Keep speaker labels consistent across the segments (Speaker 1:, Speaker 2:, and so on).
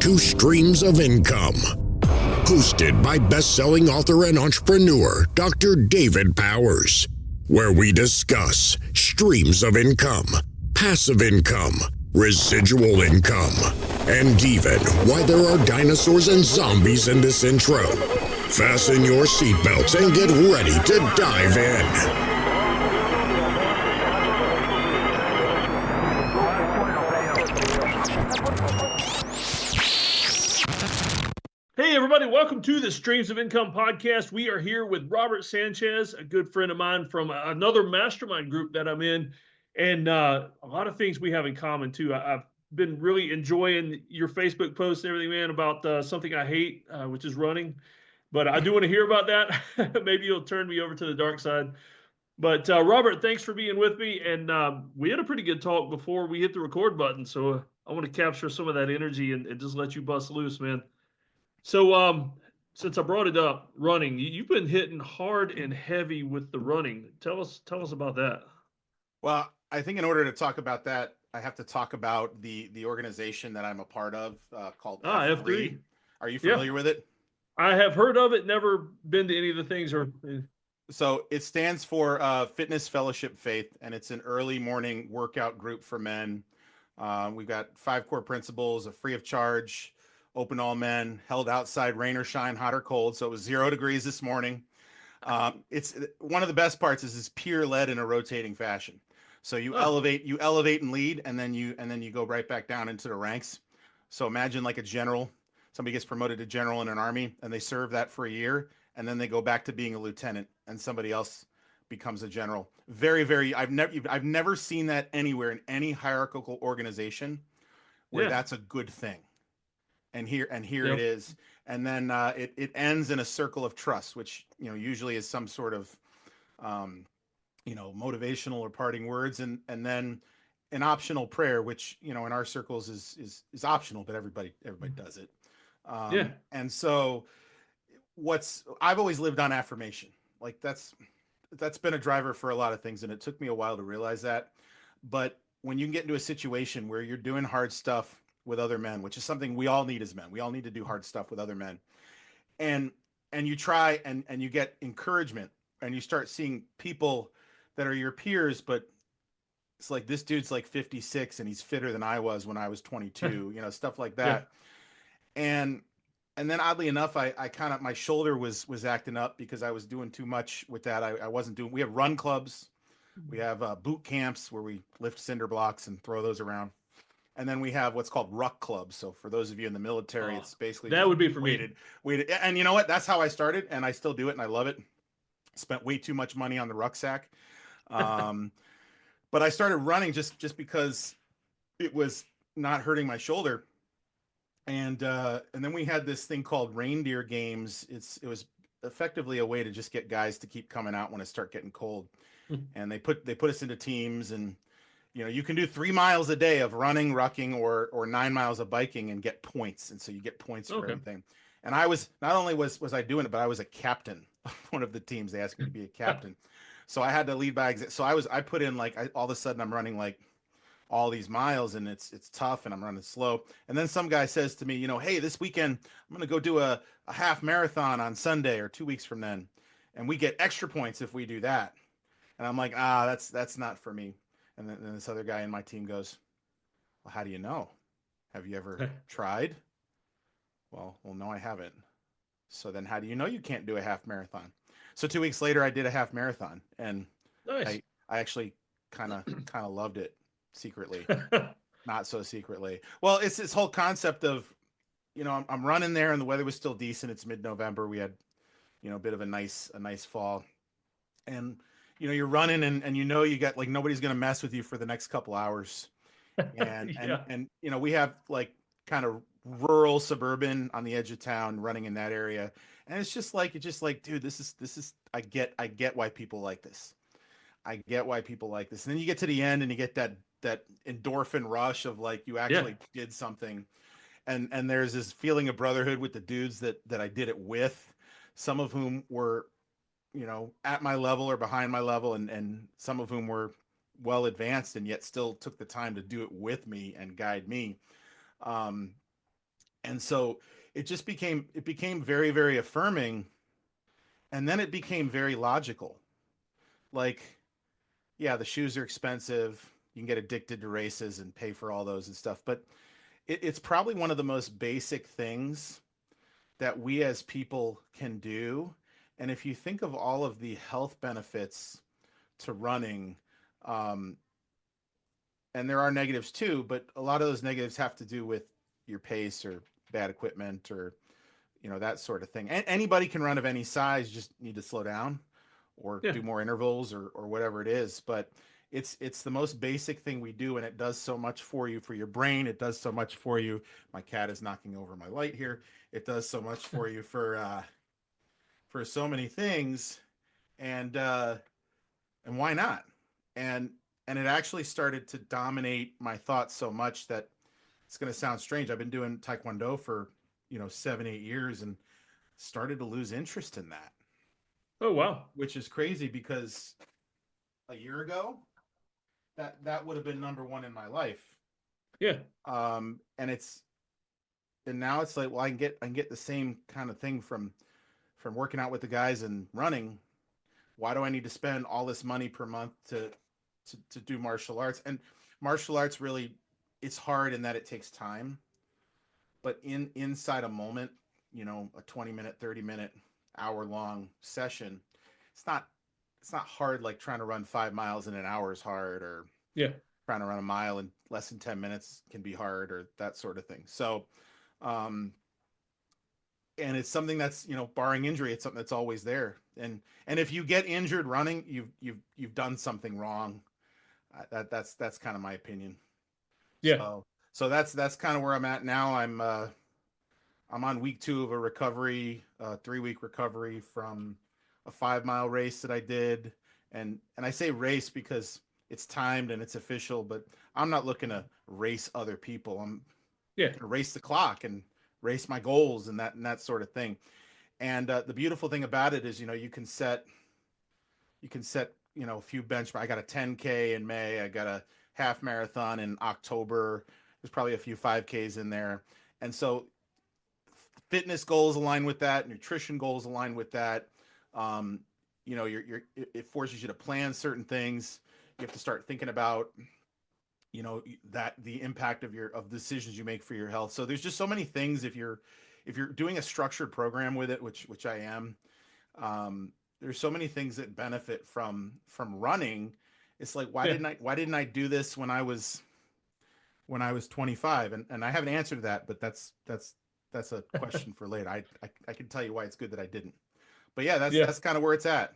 Speaker 1: to Streams of Income, hosted by best-selling author and entrepreneur Dr. David Powers, where we discuss streams of income, passive income, residual income, and even why there are dinosaurs and zombies in this intro. Fasten your seatbelts and get ready to dive in.
Speaker 2: Hey everybody, welcome to the Streams of Income podcast. We are here with Robertt Sanchez, a good friend of mine from another mastermind group that I'm in, and a lot of things we have in common too. I've been really enjoying your Facebook posts and everything, man, about something I hate, which is running. But I do want to hear about that. Maybe you'll turn me over to the dark side. But Robertt, thanks for being with me. And we had a pretty good talk before we hit the record button. So I want to capture some of that energy and just let you bust loose, man. So, since I brought it up, running, you've been hitting hard and heavy with the running. Tell us about that.
Speaker 3: Well, I think in order to talk about that, I have to talk about the organization that I'm a part of called F3. Are you familiar with it?
Speaker 2: I have heard of it, never been to any of the things.
Speaker 3: So it stands for Fitness Fellowship Faith, and it's an early morning workout group for men. We've got 5 core principles: a free of charge, open all men, held outside, rain or shine, hot or cold. So it was 0 degrees this morning. It's one of the best parts is peer led in a rotating fashion. So you elevate and lead, and then you go right back down into the ranks. So imagine like a general, somebody gets promoted to general in an army, and they serve that for a year, and then they go back to being a lieutenant, and somebody else becomes a general. Very, very. I've never seen that anywhere in any hierarchical organization where that's a good thing. And here it is. And then it ends in a circle of trust, which, usually is some sort of, motivational or parting words. And then an optional prayer, which, in our circles is optional, but everybody does it. And so I've always lived on affirmation. Like that's been a driver for a lot of things. And it took me a while to realize that. But when you can get into a situation where you're doing hard stuff with other men, which is something we all need as men. We all need to do hard stuff with other men. And you try and you get encouragement, and you start seeing people that are your peers, but it's like, this dude's like 56 and he's fitter than I was when I was 22, stuff like that. Yeah. And then oddly enough, I kind of, my shoulder was acting up because I was doing too much with that. I wasn't doing, we have run clubs. We have boot camps where we lift cinder blocks and throw those around. And then we have what's called ruck clubs. So for those of you in the military, it's basically
Speaker 2: that would be for me.
Speaker 3: And you know what? That's how I started, and I still do it, and I love it. Spent way too much money on the rucksack, but I started running just because it was not hurting my shoulder. And then we had this thing called reindeer games. It was effectively a way to just get guys to keep coming out when it start getting cold. And they put us into teams, and you can do 3 miles a day of running, rucking, or 9 miles of biking and get points. And so you get points for everything. And I was, not only was I doing it, but I was a captain of one of the teams. They asked me to be a captain. So I had to lead by example. So I put in all of a sudden I'm running like all these miles, and it's tough, and I'm running slow. And then some guy says to me, hey, this weekend I'm going to go do a half marathon on Sunday or 2 weeks from then. And we get extra points if we do that. And I'm like, that's not for me. And then this other guy in my team goes, well, how do you know? Have you ever tried? Well, no, I haven't. So then how do you know you can't do a half marathon? So 2 weeks later, I did a half marathon, and nice. I actually kind of loved it secretly, not so secretly. Well, it's this whole concept of, I'm running there, and the weather was still decent. It's mid-November. We had, a bit of a nice fall, and you're running and you got like, nobody's going to mess with you for the next couple hours. And, and we have like kind of rural suburban on the edge of town, running in that area. And it's just like, dude, this is, I get why people like this. I get why people like this. And then you get to the end and you get that endorphin rush of like, you actually did something. And there's this feeling of brotherhood with the dudes that I did it with, some of whom were, at my level or behind my level, and some of whom were well advanced and yet still took the time to do it with me and guide me. And so it became very, very affirming. And then it became very logical. Like, yeah, the shoes are expensive. You can get addicted to races and pay for all those and stuff. But it's probably one of the most basic things that we as people can do. And if you think of all of the health benefits to running, um, and there are negatives too, but a lot of those negatives have to do with your pace or bad equipment or that sort of thing. Anybody can run of any size, just need to slow down or
Speaker 2: Yeah.
Speaker 3: do more intervals or whatever it is. But it's the most basic thing we do, and it does so much for you, for your brain. It does so much for you. My cat is knocking over my light here. It does so much for you for so many things, and why not? And and it actually started to dominate my thoughts so much that it's going to sound strange. I've been doing Taekwondo for 7-8 years and started to lose interest in that,
Speaker 2: Oh, wow.
Speaker 3: which is crazy because a year ago that would have been number one in my life.
Speaker 2: Yeah.
Speaker 3: And now it's like, well, I can get the same kind of thing from working out with the guys and running. Why do I need to spend all this money per month to do martial arts? And martial arts really, it's hard in that it takes time, but inside a moment, a 20-minute, 30-minute, hour-long session, it's not hard like trying to run 5 miles in an hour is hard, or
Speaker 2: Yeah.
Speaker 3: trying to run a mile in less than 10 minutes can be hard, or that sort of thing. So, um, and it's something that's, barring injury, it's something that's always there. And if you get injured running, you've done something wrong. That's kind of my opinion.
Speaker 2: Yeah.
Speaker 3: So that's kind of where I'm at now. I'm on week 2 of a recovery, 3-week recovery from a 5-mile race that I did. And I say race because it's timed and it's official, but I'm not looking to race other people. I'm
Speaker 2: Yeah.
Speaker 3: going to race the clock and race my goals and that sort of thing. And the beautiful thing about it is, you can set a few benchmarks. I got a 10K in May. I got a half marathon in October. There's probably a few 5Ks in there. And so fitness goals align with that, nutrition goals align with that. It forces you to plan certain things. You have to start thinking about, that the impact of decisions you make for your health. So there's just so many things if you're doing a structured program with it, which I am. There's so many things that benefit from running. It's like, why didn't I do this when I was 25? And I haven't answered that, but that's a question for later. I can tell you why it's good that I didn't. But yeah, that's kind of where it's at.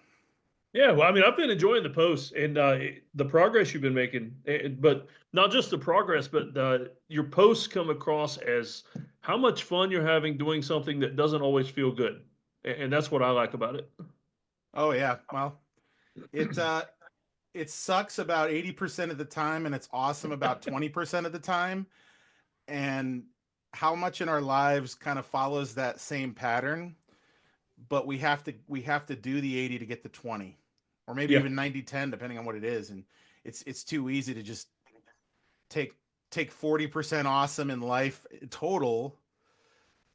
Speaker 2: Yeah, well, I mean, I've been enjoying the posts and the progress you've been making, but not just the progress, but your posts come across as how much fun you're having doing something that doesn't always feel good, and that's what I like about it.
Speaker 3: Oh yeah. Well, it sucks about 80% of the time, and it's awesome about 20% of the time. And how much in our lives kind of follows that same pattern, but we have to do the 80 to get the 20, or maybe
Speaker 2: Yeah,
Speaker 3: even 90-10, depending on what it is. And it's too easy to just take 40% awesome in life total,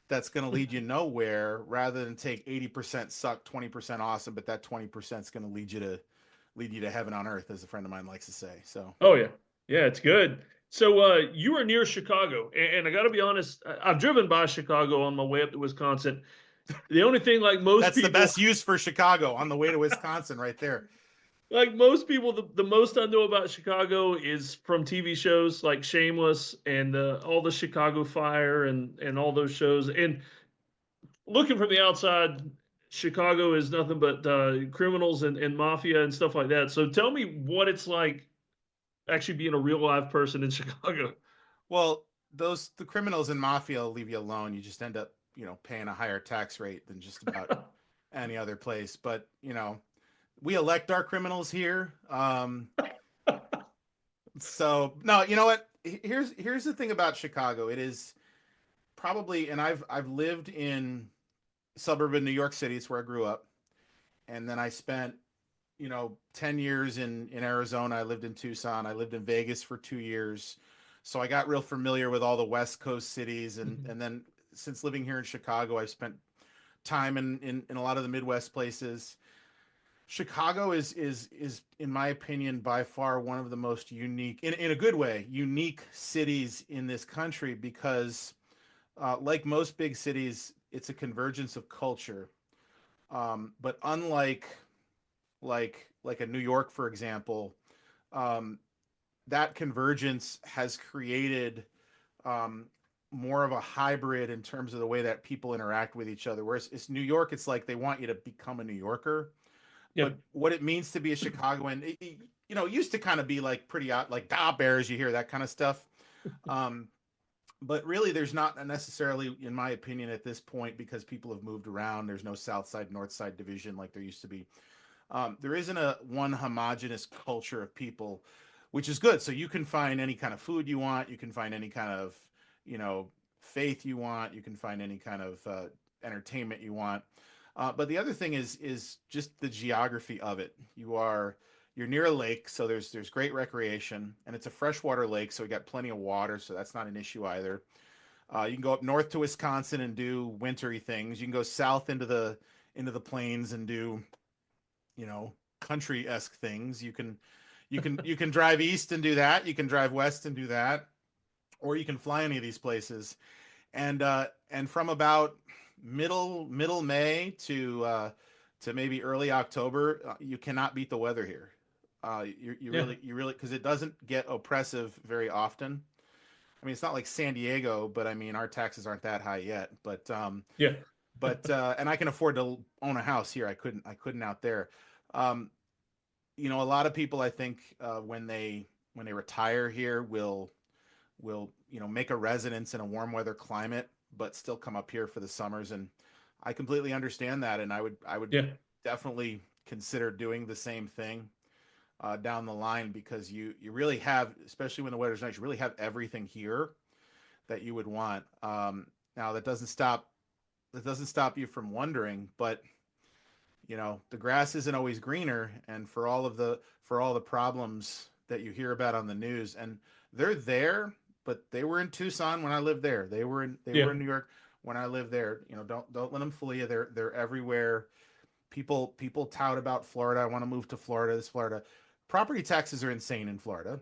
Speaker 3: that's going to lead you nowhere, rather than take 80% suck, 20% awesome, but that 20% is going to lead you to heaven on earth, as a friend of mine likes to say. So
Speaker 2: oh yeah, yeah, it's good. So you are near Chicago, and I got to be honest, I've driven by Chicago on my way up to Wisconsin. The only thing, like most
Speaker 3: that's the
Speaker 2: people,
Speaker 3: best use for Chicago, on the way to Wisconsin, right there.
Speaker 2: the most I know about Chicago is from TV shows like Shameless and all the Chicago Fire and all those shows. And looking from the outside, Chicago is nothing but criminals and mafia and stuff like that. So tell me what it's like actually being a real live person in Chicago.
Speaker 3: Well, the criminals and mafia will leave you alone. You just end up, paying a higher tax rate than just about any other place. But we elect our criminals here. So no, you know what? Here's the thing about Chicago. It is probably, and I've lived in suburban New York City. It's where I grew up, and then I spent 10 years in Arizona. I lived in Tucson. I lived in Vegas for 2 years. So I got real familiar with all the West Coast cities, and then since living here in Chicago, I've spent time in a lot of the Midwest places. Chicago is in my opinion by far one of the most unique, in a good way, unique cities in this country because like most big cities, it's a convergence of culture. But unlike like a New York, for example, um, that convergence has created um, more of a hybrid in terms of the way that people interact with each other. Whereas it's New York, it's like they want you to become a New Yorker. But
Speaker 2: Yep.
Speaker 3: what it means to be a Chicagoan, it used to kind of be like pretty out, like da Bears, you hear that kind of stuff. Um, but really, there's not necessarily, in my opinion, at this point, because people have moved around. There's no South Side, North Side division like there used to be. There isn't a one homogenous culture of people, which is good. So you can find any kind of food you want. You can find any kind of, faith you want. You can find any kind of entertainment you want. But the other thing is just the geography of it. You're near a lake, so there's great recreation, and it's a freshwater lake, so we got plenty of water, so that's not an issue either. You can go up north to Wisconsin and do wintry things. You can go south into the plains and do country-esque things. You can drive east and do that. You can drive west and do that, or you can fly any of these places. And from about middle May to maybe early October, you cannot beat the weather here.
Speaker 2: Yeah.
Speaker 3: You really because it doesn't get oppressive very often. I mean, it's not like San Diego, but I mean, our taxes aren't that high yet.
Speaker 2: Yeah.
Speaker 3: And I can afford to own a house here. I couldn't out there. Um, a lot of people, I think, when they retire here, will make a residence in a warm weather climate, but still come up here for the summers. And I completely understand that, and I would
Speaker 2: Yeah.
Speaker 3: definitely consider doing the same thing down the line because you really have, especially when the weather's nice, you really have everything here that you would want. Now that doesn't stop you from wondering, but the grass isn't always greener, and for all the problems that you hear about on the news, and they're there, but they were in Tucson when I lived there. They were in
Speaker 2: Yeah.
Speaker 3: New York when I lived there. Don't let them fool you. They're everywhere. People tout about Florida. I want to move to Florida. This Florida property taxes are insane in Florida,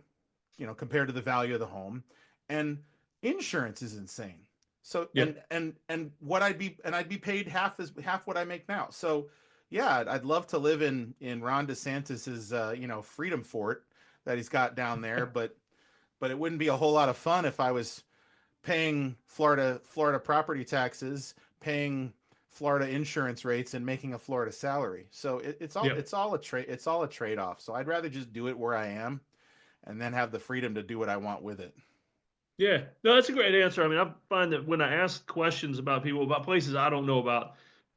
Speaker 3: compared to the value of the home, and insurance is insane. So
Speaker 2: Yeah.
Speaker 3: and I'd be paid half what I make now. So yeah, I'd love to live in Ron DeSantis's freedom fort that he's got down there, but it wouldn't be a whole lot of fun if I was paying Florida property taxes, paying Florida insurance rates, and making a Florida salary. So
Speaker 2: Yeah.
Speaker 3: it's all a trade off. So I'd rather just do it where I am, and then have the freedom to do what I want with it.
Speaker 2: Yeah. No, that's a great answer. I mean, I find that when I ask questions about people about places I don't know about,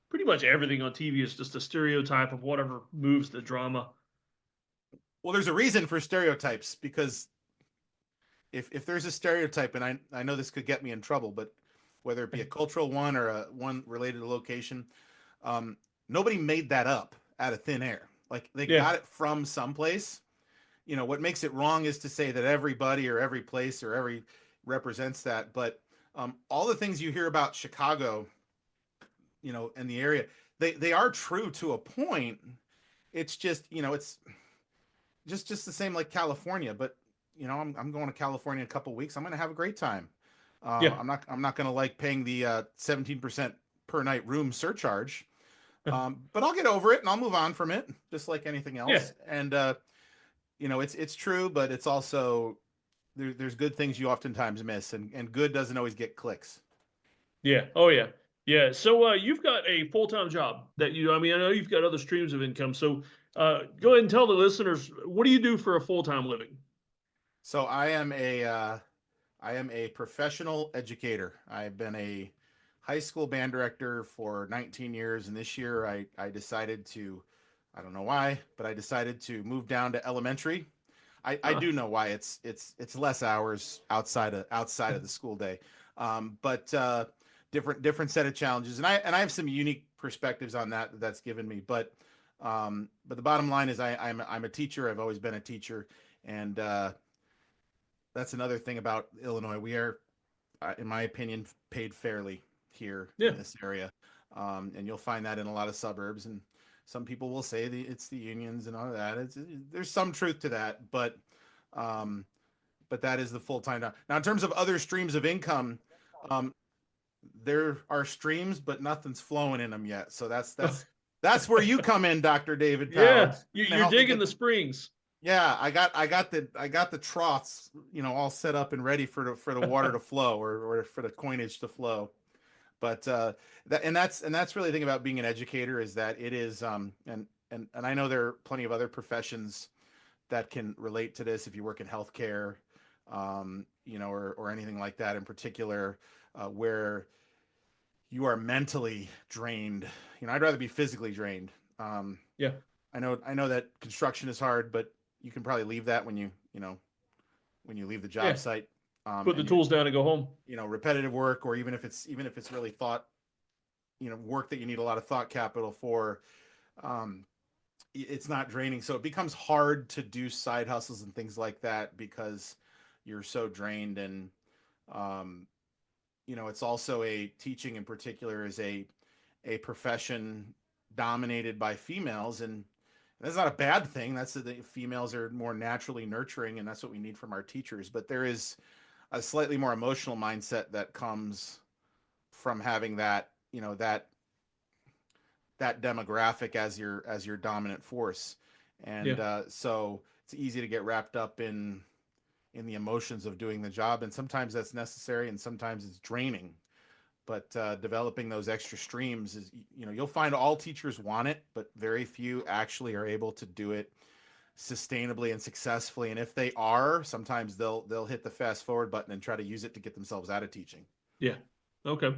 Speaker 2: pretty much everything on TV is just a stereotype of whatever moves the drama.
Speaker 3: Well, there's a reason for stereotypes because if there's a stereotype, and I know this could get me in trouble, but whether it be a cultural one or a one related to location, um, nobody made that up out of thin air. Like they
Speaker 2: Yeah.
Speaker 3: got it from someplace. What makes it wrong is to say that everybody or every place or every represents that. But all the things you hear about Chicago, and the area, they are true to a point. It's just, it's just the same like California. But I'm going to California in a couple of weeks. I'm going to have a great time.
Speaker 2: Yeah.
Speaker 3: I'm not going to like paying the 17% per night room surcharge. But I'll get over it and I'll move on from it, just like anything
Speaker 2: Yeah.
Speaker 3: else. And it's true, but it's also there's good things you oftentimes miss, and good doesn't always get clicks.
Speaker 2: Yeah. Oh yeah. Yeah. So you've got a full-time job that I mean, I know you've got other streams of income. So go ahead and tell the listeners, what do you do for a full-time living?
Speaker 3: So I am a professional educator. I've been a high school band director for 19 years, and this year I decided to, I don't know why, but I decided to move down to elementary. I
Speaker 2: Ah,
Speaker 3: do know why. It's less hours outside of the school day, but different set of challenges, and I have some unique perspectives on that's given me. But the bottom line is I'm a teacher. I've always been a teacher, and that's another thing about Illinois. We are, in my opinion, paid fairly. here
Speaker 2: Yeah.
Speaker 3: in this area. And you'll find that in a lot of suburbs. And some people will say it's the unions and all of that. There's some truth to that, um, but that is the full-time job. Now, in terms of other streams of income, um, there are streams, but nothing's flowing in them yet. So that's where you come in, Dr. David
Speaker 2: Yeah,
Speaker 3: Powers.
Speaker 2: you're digging the springs.
Speaker 3: Yeah, I got the troughs, all set up and ready for the water to flow or for the coinage to flow. But that's really the thing about being an educator is that it is and I know there are plenty of other professions that can relate to this if you work in healthcare, or anything like that in particular, where you are mentally drained. I'd rather be physically drained.
Speaker 2: Yeah.
Speaker 3: I know that construction is hard, but you can probably leave that when you leave the job site.
Speaker 2: Put the tools down and go home.
Speaker 3: Repetitive work, or even if it's really thought, work that you need a lot of thought capital for, it's not draining. So it becomes hard to do side hustles and things like that because you're so drained. And, it's also teaching in particular is a profession dominated by females, and that's not a bad thing. That's the females are more naturally nurturing, and that's what we need from our teachers. But there is a slightly more emotional mindset that comes from having that demographic as your dominant force, and so it's easy to get wrapped up in the emotions of doing the job, and sometimes that's necessary, and sometimes it's draining. But developing those extra streams is, you'll find all teachers want it, but very few actually are able to do it sustainably and successfully. And if they are, sometimes they'll hit the fast forward button and try to use it to get themselves out of teaching.
Speaker 2: Yeah. Okay.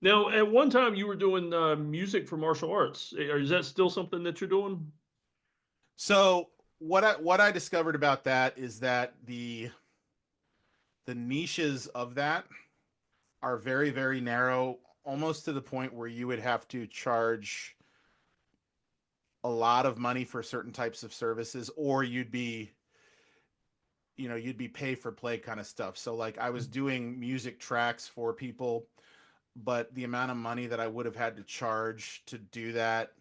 Speaker 2: Now, at one time you were doing music for martial arts. Is that still something that you're doing?
Speaker 3: So what I discovered about that is that the niches of that are very, very narrow, almost to the point where you would have to charge a lot of money for certain types of services, or you'd be pay for play kind of stuff. So like I was doing music tracks for people, but the amount of money that I would have had to charge to do that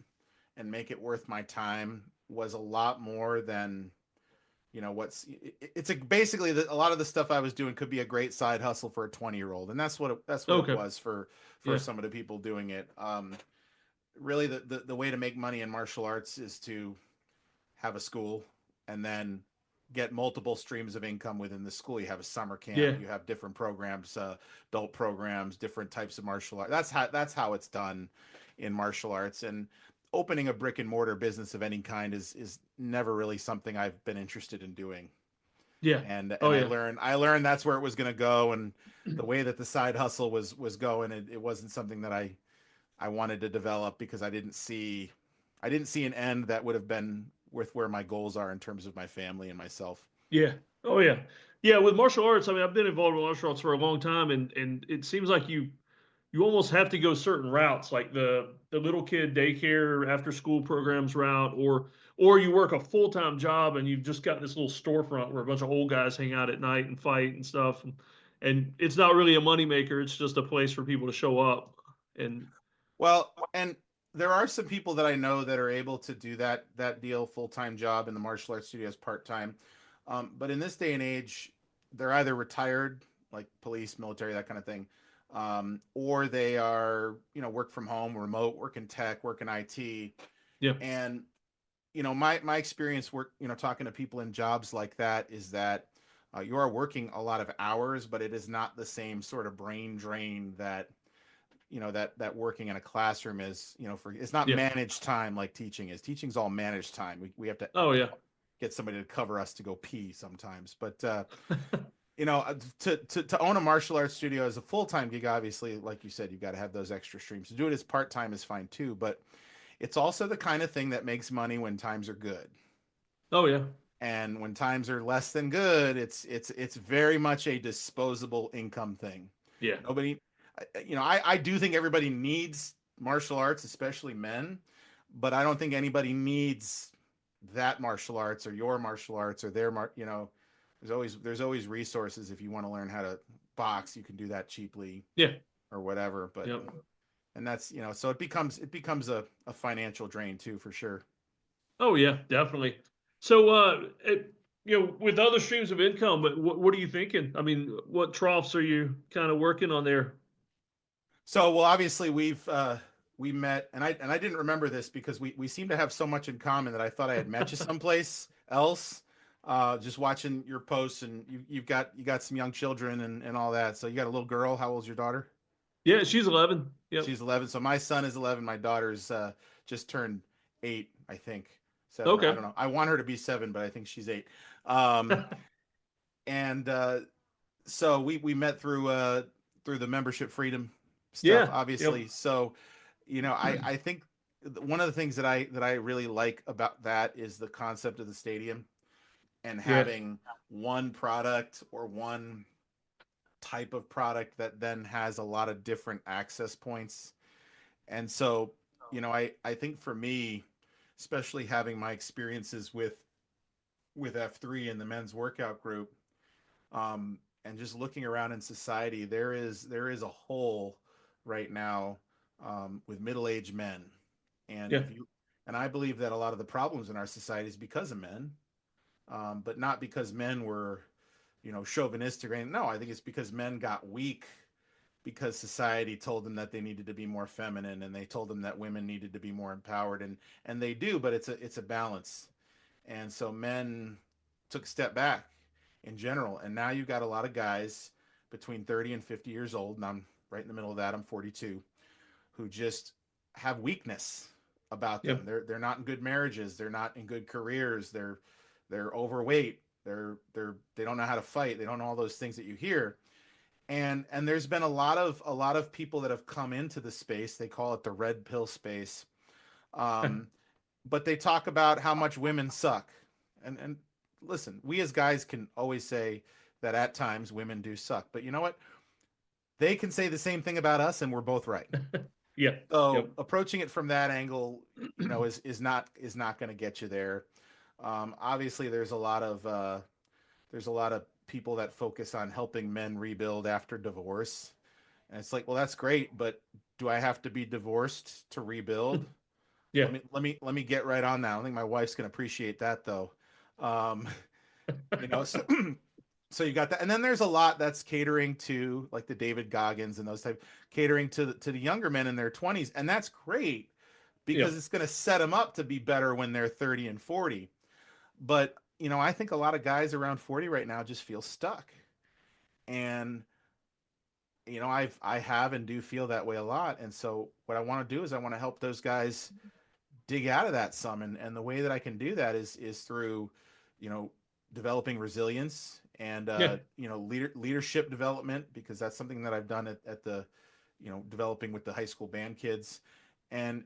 Speaker 3: and make it worth my time was a lot more than basically a lot of the stuff I was doing could be a great side hustle for a 20-year-old, and that's what it was for some of the people doing it. Really, the way to make money in martial arts is to have a school and then get multiple streams of income within the school. You have a summer camp, you have different programs, adult programs, different types of martial art. That's how it's done in martial arts. And opening a brick and mortar business of any kind is never really something I've been interested in doing.
Speaker 2: Yeah.
Speaker 3: And I learned that's where it was going to go. And the way that the side hustle was going, it wasn't something that I wanted to develop, because I didn't see an end that would have been with where my goals are in terms of my family and myself.
Speaker 2: Yeah. Oh yeah. Yeah. With martial arts, I mean, I've been involved with martial arts for a long time, and it seems like you almost have to go certain routes, like the little kid daycare after school programs route, or you work a full-time job and you've just got this little storefront where a bunch of old guys hang out at night and fight and stuff. And it's not really a moneymaker. It's just a place for people to show up. And
Speaker 3: there are some people that I know that are able to do that deal full-time job in the martial arts studios part-time. But in this day and age, they're either retired, like police, military, that kind of thing, or they are, work from home, remote, work in tech, work in IT.
Speaker 2: Yeah.
Speaker 3: And, my experience talking to people in jobs like that is that you are working a lot of hours, but it is not the same sort of brain drain that that working in a classroom is. It's not managed time like teaching is. Teaching's all managed time. We have to get somebody to cover us to go pee sometimes. But to own a martial arts studio as a full-time gig, obviously, like you said, you've got to have those extra streams. To do it as part-time is fine too, but it's also the kind of thing that makes money when times are good.
Speaker 2: Oh yeah.
Speaker 3: And when times are less than good, it's very much a disposable income thing.
Speaker 2: Yeah.
Speaker 3: Nobody, I do think everybody needs martial arts, especially men, but I don't think anybody needs that martial arts or your martial arts or their there's always resources. If you want to learn how to box, you can do that cheaply.
Speaker 2: Yeah.
Speaker 3: or whatever. But
Speaker 2: Yep.
Speaker 3: and that's, so it becomes a financial drain too, for sure.
Speaker 2: Oh yeah, definitely. So, with other streams of income, but what are you thinking? I mean, what troughs are you kind of working on there?
Speaker 3: So, well, obviously we met, and I didn't remember this because we seem to have so much in common that I thought I had met you someplace else. Just watching your posts, and you got some young children and all that. So you got a little girl. How old's your daughter?
Speaker 2: Yeah, she's 11. Yep.
Speaker 3: She's 11. So my son is 11. My daughter's just turned 8, I think. 7. I
Speaker 2: Okay.
Speaker 3: don't know. I want her to be 7, but I think she's 8. Um, and so we met through the membership freedom stuff,
Speaker 2: Yeah. Yep.
Speaker 3: obviously. So, I think one of the things that I really like about that is the concept of the stadium and
Speaker 2: Yeah.
Speaker 3: having one product or one type of product that then has a lot of different access points. And so, I think for me, especially having my experiences with F3 and the men's workout group, and just looking around in society, there is a hole right now, with middle-aged men, and
Speaker 2: Yeah.
Speaker 3: if you and I believe that a lot of the problems in our society is because of men, but not because men were, chauvinistic or anything. No, I think it's because men got weak because society told them that they needed to be more feminine, and they told them that women needed to be more empowered, and they do, but it's a balance. And so men took a step back in general, and now you've got a lot of guys between 30 and 50 years old, and I'm right in the middle of that. I'm 42, who just have weakness about them.
Speaker 2: Yep.
Speaker 3: They're not in good marriages, they're not in good careers, they're overweight, they don't know how to fight, they don't know all those things that you hear. And there's been a lot of people that have come into the space. They call it the red pill space. um, but they talk about how much women suck. And listen, we as guys can always say that at times women do suck. But you know what? They can say the same thing about us, and we're both right.
Speaker 2: Yeah.
Speaker 3: So
Speaker 2: Yep.
Speaker 3: approaching it from that angle, is not going to get you there. Obviously, there's a lot of people that focus on helping men rebuild after divorce, and it's like, well, that's great, but do I have to be divorced to rebuild?
Speaker 2: Yeah.
Speaker 3: Let me get right on that. I don't think my wife's gonna appreciate that though. Um, so so you got that, and then there's a lot that's catering to like the David Goggins and those type, catering to the younger men in their 20s, and that's great because
Speaker 2: Yep.
Speaker 3: it's going to set them up to be better when they're 30 and 40. But I think a lot of guys around 40 right now just feel stuck, and I have and do feel that way a lot. And so what I want to do is I want to help those guys dig out of that some, and the way that I can do that is through, you know, developing resilience and
Speaker 2: Yeah.
Speaker 3: leadership development, because that's something that I've done at the, developing with the high school band kids, and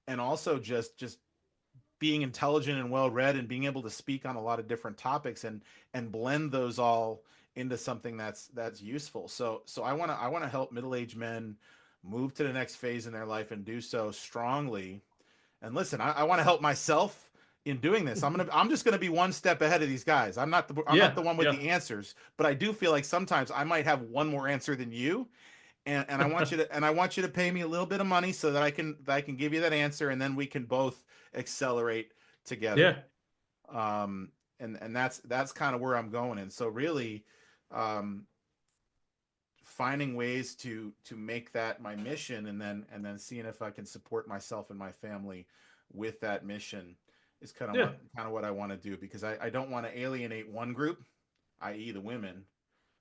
Speaker 3: also just being intelligent and well read and being able to speak on a lot of different topics, and blend those all into something that's useful. So I want to help middle-aged men move to the next phase in their life and do so strongly. And listen, I want to help myself in doing this. I'm just gonna be one step ahead of these guys. I'm not the
Speaker 2: Yeah.
Speaker 3: one with
Speaker 2: Yeah.
Speaker 3: the answers, but I do feel like sometimes I might have one more answer than you, and I want you to pay me a little bit of money so that I can give you that answer, and then we can both accelerate together.
Speaker 2: Yeah.
Speaker 3: Um, and that's kind of where I'm going. And so really, um, finding ways to make that my mission, and then seeing if I can support myself and my family with that mission is kind of
Speaker 2: Yeah.
Speaker 3: what I want to do, because I don't want to alienate one group, i.e. the women.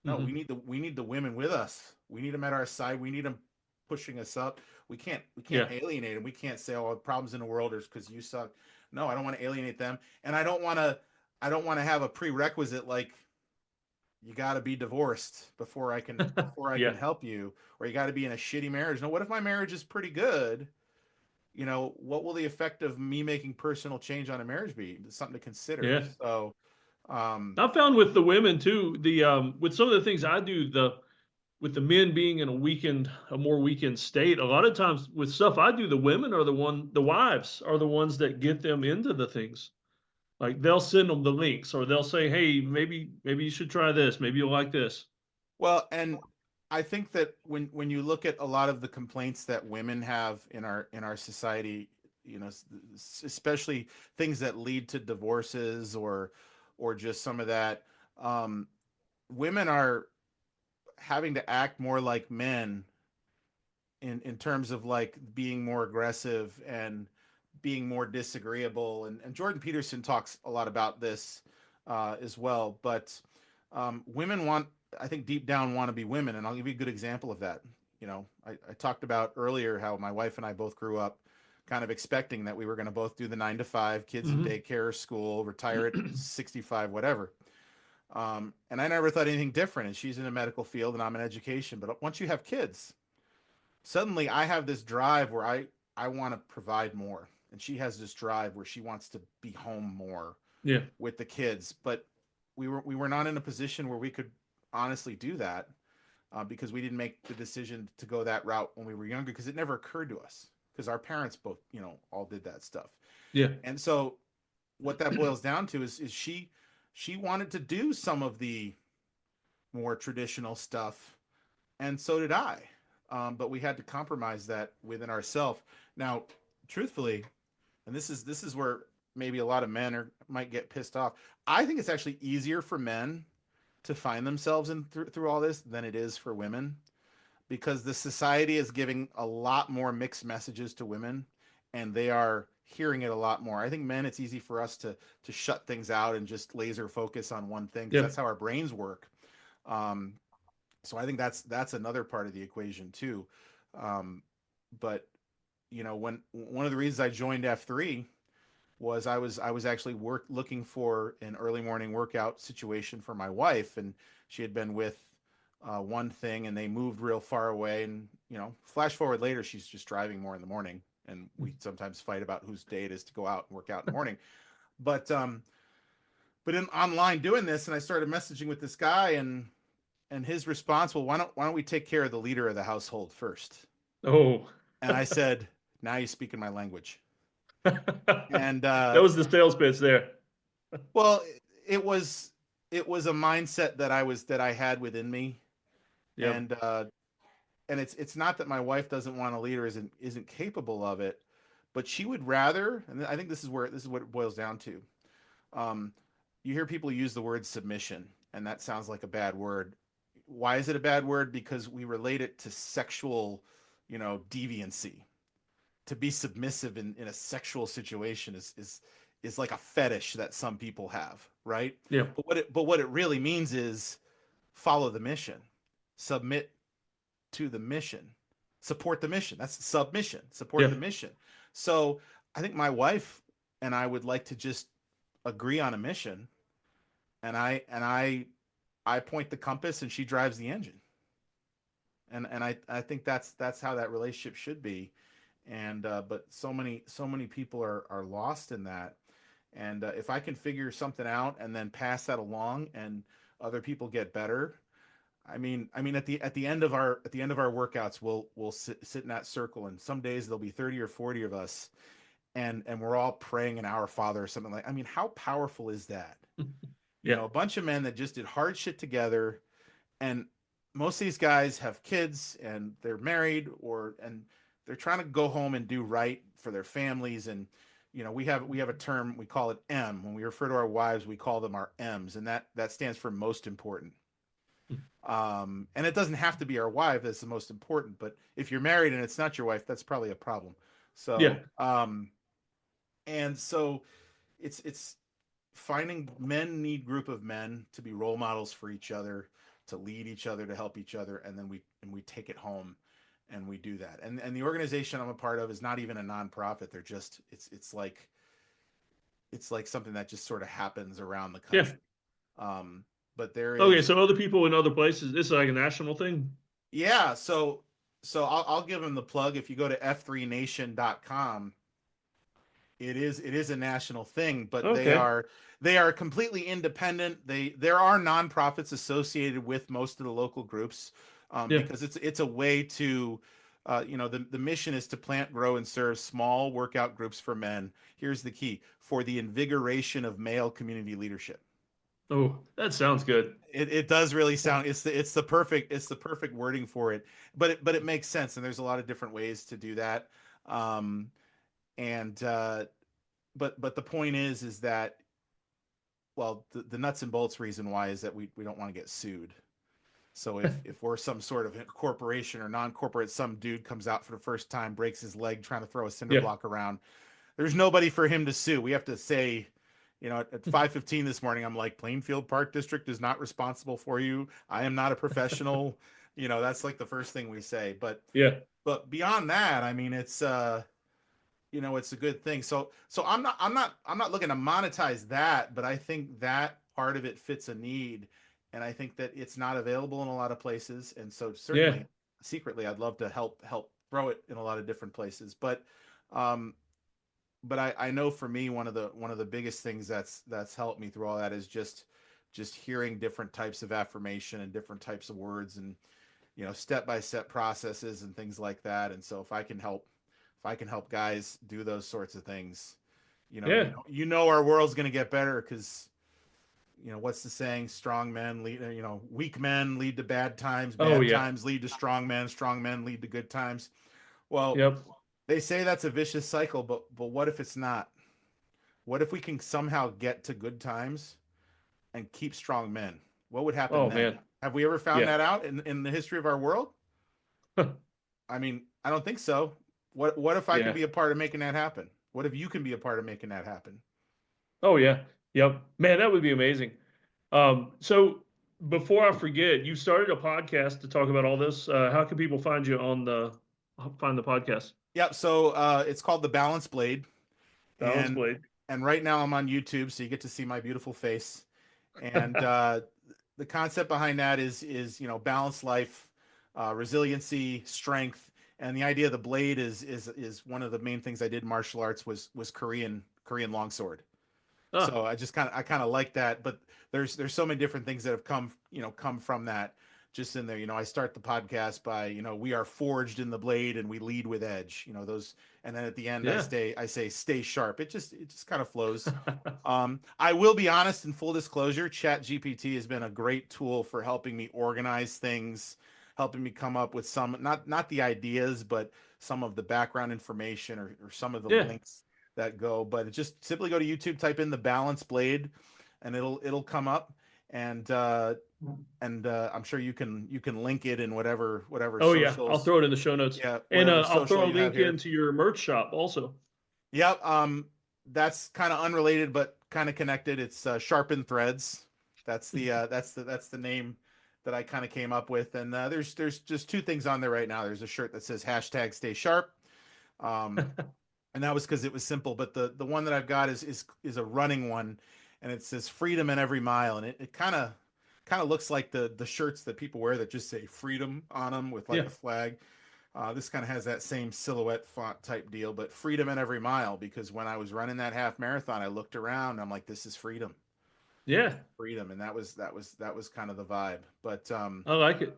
Speaker 3: No, we
Speaker 2: Hmm.
Speaker 3: need the women with us. We need them at our side. We need them pushing us up. We can't
Speaker 2: Yeah.
Speaker 3: alienate them. We can't say, oh, the problems in the world is because you suck. No, I don't want to alienate them, and I don't want to have a prerequisite like you got to be divorced before I can
Speaker 2: Yeah.
Speaker 3: help you, or you got to be in a shitty marriage. No, what if my marriage is pretty good? What will the effect of me making personal change on a marriage be? It's something to consider.
Speaker 2: Yeah.
Speaker 3: So,
Speaker 2: I found with the women too, the with some of the things I do, the with the men being in a more weakened state, a lot of times with stuff I do, the women are the wives are the ones that get them into the things. Like they'll send them the links, or they'll say, "Hey, maybe you should try this. Maybe you'll like this."
Speaker 3: well, and I think that when you look at a lot of the complaints that women have in our society, you know, especially things that lead to divorces or just some of that, um, women are having to act more like men in terms of like being more aggressive and being more disagreeable. And Jordan Peterson talks a lot about this as well. But women want, I think, deep down want to be women, and I'll give you a good example of that. You know, I talked about earlier how my wife and I both grew up kind of expecting that we were going to both do the 9 to 5, kids in
Speaker 2: Mm-hmm.
Speaker 3: daycare, or school, retire at 65, whatever. And I never thought anything different. And she's in the medical field, and I'm in education. But once you have kids, suddenly I have this drive where I want to provide more, and she has this drive where she wants to be home more
Speaker 2: Yeah.
Speaker 3: with the kids. But we were not in a position where we could honestly do that because we didn't make the decision to go that route when we were younger, because it never occurred to us, because our parents both, you know, all did that stuff.
Speaker 2: Yeah.
Speaker 3: And so what that boils down to is she wanted to do some of the more traditional stuff, and so did I. But we had to compromise that within ourselves. Now, truthfully, and this is where maybe a lot of men might get pissed off. I think it's actually easier for men to find themselves in through all this than it is for women, because the society is giving a lot more mixed messages to women, and they are hearing it a lot more. I think men, it's easy for us to shut things out and just laser focus on one thing, because
Speaker 2: Yeah.
Speaker 3: that's how our brains work. Um, so I think that's another part of the equation too. Um, but you know, when one of the reasons I joined F3 was I was actually looking for an early morning workout situation for my wife, and she had been with one thing, and they moved real far away, and you know, flash forward later, she's just driving more in the morning, and we sometimes fight about whose day it is to go out and work out in the morning. But in online doing this, and I started messaging with this guy, and his response, well, why don't we take care of the leader of the household first?
Speaker 2: Oh.
Speaker 3: And I said, now you speak in my language. And
Speaker 2: That was the sales pitch there.
Speaker 3: well, it was it was a mindset that I had within me,
Speaker 2: Yep.
Speaker 3: and it's not that my wife doesn't want a leader, isn't capable of it, but she would rather, and I think this is what it boils down to. Um, you hear people use the word submission, and that sounds like a bad word. Why is it a bad word? Because we relate it to sexual, you know, deviancy. To be submissive in a sexual situation is like a fetish that some people have, right?
Speaker 2: Yeah.
Speaker 3: But what it really means is follow the mission, submit to the mission, support the mission. That's submission, support
Speaker 2: Yeah.
Speaker 3: the mission. So I think my wife and I would like to just agree on a mission, and I point the compass and she drives the engine. And I think that's how that relationship should be. And but so many people are lost in that. And if I can figure something out and then pass that along, and other people get better, I mean at the end of our workouts, we'll sit in that circle, and some days there'll be 30 or 40 of us, and we're all praying an Our Father or something. Like, I mean, how powerful is that? You
Speaker 2: Yeah.
Speaker 3: know, a bunch of men that just did hard shit together, and most of these guys have kids, and they're married, and they're trying to go home and do right for their families. And you know, we have a term, we call it M. When we refer to our wives, we call them our M's, and that stands for most important. And it doesn't have to be our wife that's the most important, but if you're married and it's not your wife, that's probably a problem.
Speaker 2: Yeah.
Speaker 3: So it's finding, men need group of men to be role models for each other, to lead each other, to help each other, and then we take it home, and we do that. And the organization I'm a part of is not even a nonprofit. They're just it's like something that just sort of happens around the
Speaker 2: Yeah.
Speaker 3: country. But there
Speaker 2: Okay.
Speaker 3: is,
Speaker 2: So other people in other places, this is like a national thing.
Speaker 3: yeah. So I'll give them the plug. If you go to f3nation.com, it is a national thing, but they
Speaker 2: Okay.
Speaker 3: are they are completely independent. There are nonprofits associated with most of the local groups,
Speaker 2: Yeah.
Speaker 3: because it's a way to, the mission is to plant, grow, and serve small workout groups for men. Here's the key: for the invigoration of male community leadership.
Speaker 2: Oh, that sounds good.
Speaker 3: It does really sound, it's the perfect wording for it, but it makes sense, and there's a lot of different ways to do that. Um, and but the point is that, well, the nuts and bolts reason why is that we don't want to get sued. So if we're some sort of corporation or non-corporate, some dude comes out for the first time, breaks his leg trying to throw a cinder
Speaker 2: Yeah.
Speaker 3: block around, there's nobody for him to sue. We have to say, at 5:15 this morning, I'm like, Plainfield Park District is not responsible for you. I am not a professional. That's like the first thing we say. But
Speaker 2: Yeah.
Speaker 3: but beyond that, I mean, it's a good thing. So I'm not looking to monetize that, but I think that part of it fits a need, and I think that it's not available in a lot of places. And so
Speaker 2: Yeah.
Speaker 3: certainly, secretly, I'd love to help throw it in a lot of different places. Um, but I know for me, one of the biggest things that's helped me through all that is just hearing different types of affirmation and different types of words, and step by step processes and things like that. And so if I can help guys do those sorts of things,
Speaker 2: Yeah.
Speaker 3: our world's going to get better, because what's the saying? Strong men lead, weak men lead to bad times,
Speaker 2: Oh,
Speaker 3: bad
Speaker 2: yeah.
Speaker 3: times lead to strong men lead to good times. Well,
Speaker 2: Yep.
Speaker 3: they say that's a vicious cycle, but what if it's not? What if we can somehow get to good times and keep strong men? What would happen
Speaker 2: Oh,
Speaker 3: then?
Speaker 2: man.
Speaker 3: Have we ever found
Speaker 2: Yeah.
Speaker 3: that out in the history of our world? I mean, I don't think so. What if I can
Speaker 2: Yeah.
Speaker 3: be a part of making that happen? What if you can be a part of making that happen?
Speaker 2: Oh, yeah. Yep. Man, that would be amazing. So before I forget, you started a podcast to talk about all this. How can people find you find the podcast?
Speaker 3: Yep. So it's called The Balance Blade,
Speaker 2: Balance
Speaker 3: and
Speaker 2: Blade.
Speaker 3: right now I'm on YouTube, so you get to see my beautiful face. And the concept behind that is balanced life, resiliency, strength, and the idea of the blade is one of the main things I did in martial arts was Korean longsword.
Speaker 2: Ah,
Speaker 3: So I kind of like that, but there's so many different things that have come from that. Just in there, I start the podcast by, we are forged in the blade and we lead with edge, those. And then at the end,
Speaker 2: yeah.
Speaker 3: I say stay sharp. It just kind of flows. I will be honest, in full disclosure, Chat GPT has been a great tool for helping me organize things, helping me come up with some, not the ideas, but some of the background information, or some of the
Speaker 2: Yeah.
Speaker 3: links that go. But just simply go to YouTube, type in The Balance Blade, and it'll come up. And I'm sure you can link it in whatever
Speaker 2: Oh, yeah. I'll
Speaker 3: socials.
Speaker 2: throw it in the show notes.
Speaker 3: Yeah,
Speaker 2: And
Speaker 3: whatever
Speaker 2: I'll throw
Speaker 3: social
Speaker 2: a
Speaker 3: you have
Speaker 2: link
Speaker 3: here.
Speaker 2: into your merch shop also.
Speaker 3: Yep. That's kind of unrelated, but kind of connected. It's Sharpened Threads. That's the name that I kind of came up with. And there's just two things on there right now. There's a shirt that says hashtag Stay Sharp, um, and that was because it was simple. But the one that I've got is a running one, and it says freedom in every mile, and it kind of looks like the shirts that people wear that just say freedom on them with like
Speaker 2: Yeah.
Speaker 3: a flag. This kind of has that same silhouette font type deal, but freedom in every mile. Because when I was running that half marathon, I looked around. And I'm like, this is freedom. This
Speaker 2: Yeah.
Speaker 3: is freedom, and that was kind of the vibe. But
Speaker 2: I like it.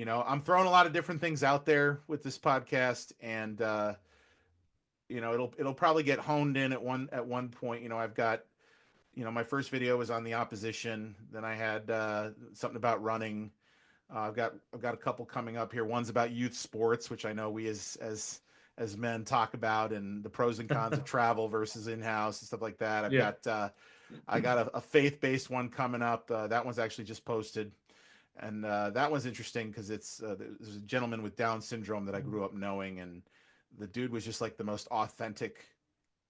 Speaker 3: I'm throwing a lot of different things out there with this podcast, and it'll probably get honed in at one point. I've got, my first video was on the opposition. Then I had something about running. I've got a couple coming up here. One's about youth sports, which I know we as men talk about, and the pros and cons of travel versus in-house and stuff like that. I've
Speaker 2: Yeah.
Speaker 3: got I got a faith-based one coming up. That one's actually just posted, and that one's interesting because there's a gentleman with Down syndrome that I grew up knowing, and the dude was just like the most authentic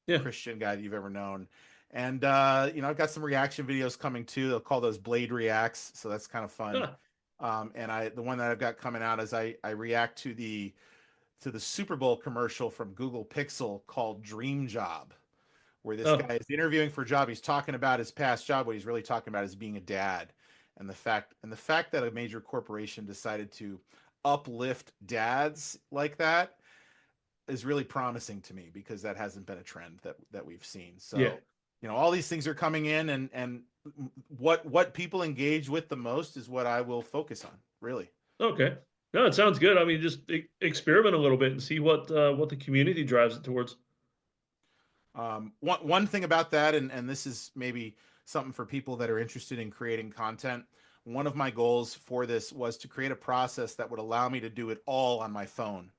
Speaker 2: Yeah.
Speaker 3: Christian guy that you've ever known. And I've got some reaction videos coming too. They'll call those Blade Reacts, so that's kind of fun.
Speaker 2: Ah,
Speaker 3: And the one that I've got coming out is I react to the Super Bowl commercial from Google Pixel called Dream Job, where this
Speaker 2: oh,
Speaker 3: guy is interviewing for a job. He's talking about his past job. What he's really talking about is being a dad, and the fact that a major corporation decided to uplift dads like that is really promising to me, because that hasn't been a trend that we've seen.
Speaker 2: yeah.
Speaker 3: So, all these things are coming in, and what people engage with the most is what I will focus on, really.
Speaker 2: Okay. No, it sounds good. I mean, just experiment a little bit and see what the community drives it towards.
Speaker 3: One thing about that, and this is maybe something for people that are interested in creating content. One of my goals for this was to create a process that would allow me to do it all on my phone,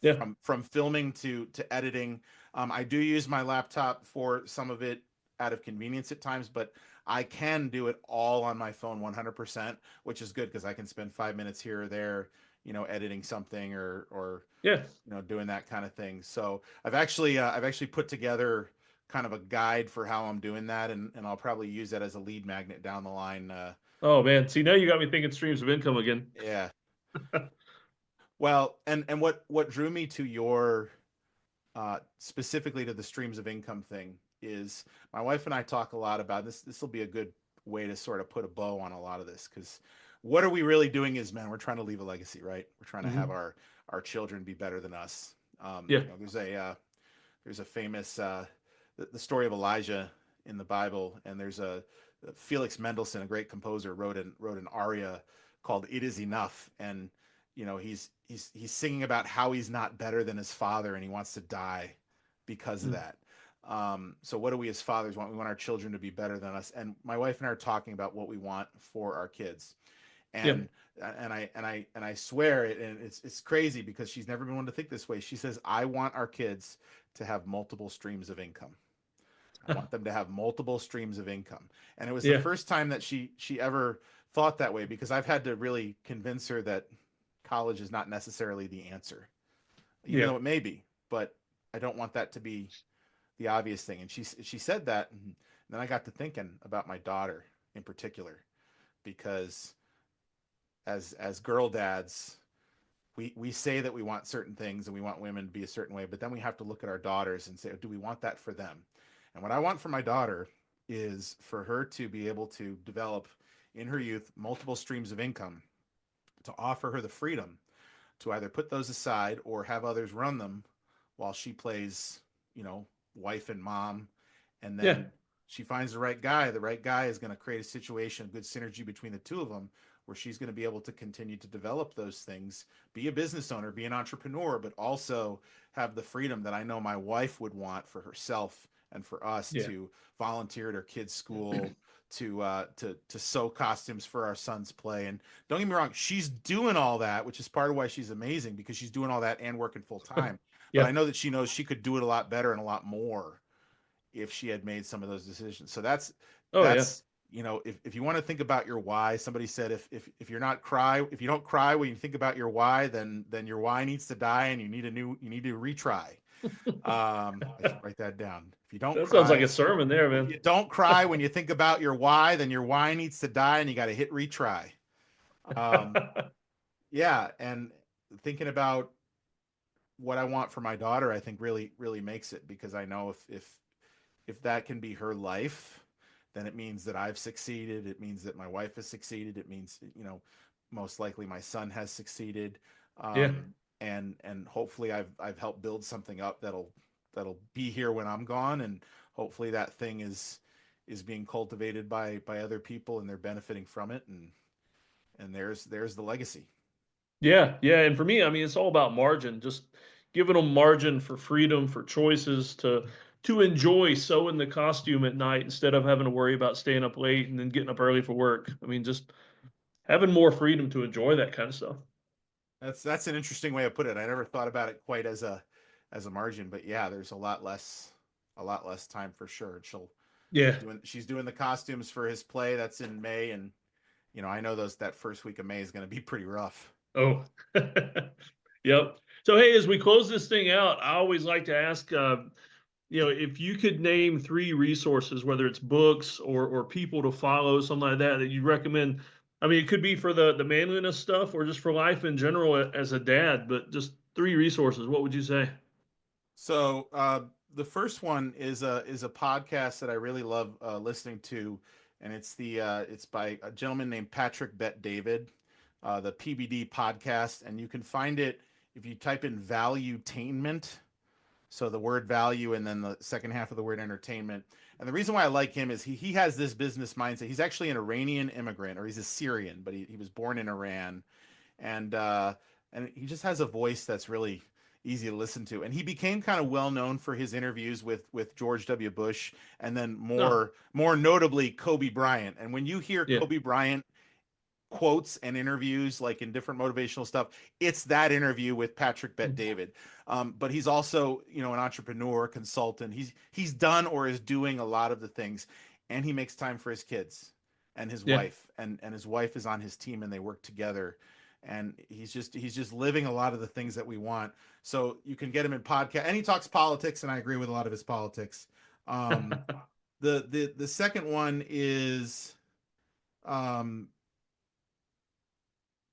Speaker 2: Yeah.
Speaker 3: from filming to editing. I do use my laptop for some of it out of convenience at times, but I can do it all on my phone 100%, which is good because I can spend 5 minutes here or there, editing something or
Speaker 2: Yeah.
Speaker 3: doing that kind of thing. So I've actually put together kind of a guide for how I'm doing that, and I'll probably use that as a lead magnet down the line.
Speaker 2: Oh man. See, now you got me thinking streams of income again.
Speaker 3: Yeah. Well, and what drew me to your specifically to the streams of income thing is my wife and I talk a lot about this. This will be a good way to sort of put a bow on a lot of this, because what are we really doing as men? We're trying to leave a legacy, right? We're trying to have our children be better than us.
Speaker 2: Yeah.
Speaker 3: There's a famous the story of Elijah in the Bible, and there's a Felix Mendelssohn, a great composer, wrote an aria called "It Is Enough," and he's singing about how he's not better than his father, and he wants to die because of that. So what do we as fathers want? We want our children to be better than us, and my wife and I are talking about what we want for our kids. And I swear it, and it's crazy because she's never been one to think this way. She says, I want our kids to have multiple streams of income. I want them to have multiple streams of income. And it was the first time that she ever thought that way, because I've had to really convince her that college is not necessarily the answer, even though it may be, but I don't want that to be the obvious thing. And she said that, and then I got to thinking about my daughter in particular, because as girl dads, we say that we want certain things and we want women to be a certain way, but then we have to look at our daughters and say, do we want that for them? And what I want for my daughter is for her to be able to develop in her youth multiple streams of income, to offer her the freedom to either put those aside or have others run them while she plays, wife and mom. And then she finds the right guy. The right guy is going to create a situation, a good synergy between the two of them, where she's going to be able to continue to develop those things, be a business owner, be an entrepreneur, but also have the freedom that I know my wife would want for herself and for us, to volunteer at her kids' school, to sew costumes for our son's play. And don't get me wrong, she's doing all that, which is part of why she's amazing, because she's doing all that and working full time. But I know that she knows she could do it a lot better and a lot more if she had made some of those decisions. So that's if you want to think about your why, somebody said if you don't cry when you think about your why, then your why needs to die and you need to retry. I should write that down. If you don't
Speaker 2: That
Speaker 3: cry,
Speaker 2: sounds like a sermon there, man.
Speaker 3: If you don't cry when you think about your why, then your why needs to die and you got to hit retry. And thinking about what I want for my daughter, I think really, really makes it, because I know if that can be her life, then it means that I've succeeded. It means that my wife has succeeded. It means, most likely my son has succeeded. And hopefully I've helped build something up that'll be here when I'm gone. And hopefully that thing is being cultivated by other people and they're benefiting from it. And there's the legacy.
Speaker 2: Yeah. And for me, I mean, it's all about margin, just giving them margin for freedom, for choices, to enjoy sewing the costume at night instead of having to worry about staying up late and then getting up early for work. I mean, just having more freedom to enjoy that kind of stuff.
Speaker 3: That's an interesting way of put it. I never thought about it quite as a margin, but yeah, there's a lot less time for sure. She's doing the costumes for his play that's in May, and I know that first week of May is going to be pretty rough.
Speaker 2: Oh, yep. So hey, as we close this thing out, I always like to ask, if you could name 3 resources, whether it's books or people to follow, something like that you recommend. I mean, it could be for the manliness stuff or just for life in general as a dad, but just 3 resources. What would you say?
Speaker 3: So the first one is a podcast that I really love listening to, and it's by a gentleman named Patrick Bet-David, the PBD podcast, and you can find it if you type in Valuetainment. So the word value and then the second half of the word entertainment. And the reason why I like him is he has this business mindset. He's actually an Iranian immigrant, or he's a Syrian, but he was born in Iran. And he just has a voice that's really, easy to listen to. And he became kind of well known for his interviews with George W. Bush, and then
Speaker 2: No.
Speaker 3: more notably Kobe Bryant. And when you hear
Speaker 2: Yeah.
Speaker 3: Kobe Bryant quotes and interviews, like in different motivational stuff, it's that interview with Patrick Bet David. But he's also, an entrepreneur, consultant. He's done or is doing a lot of the things, and he makes time for his kids and his
Speaker 2: Yeah.
Speaker 3: wife, and his wife is on his team, and they work together. And he's just living a lot of the things that we want. So you can get him in podcast, and he talks politics, and I agree with a lot of his politics. The second one is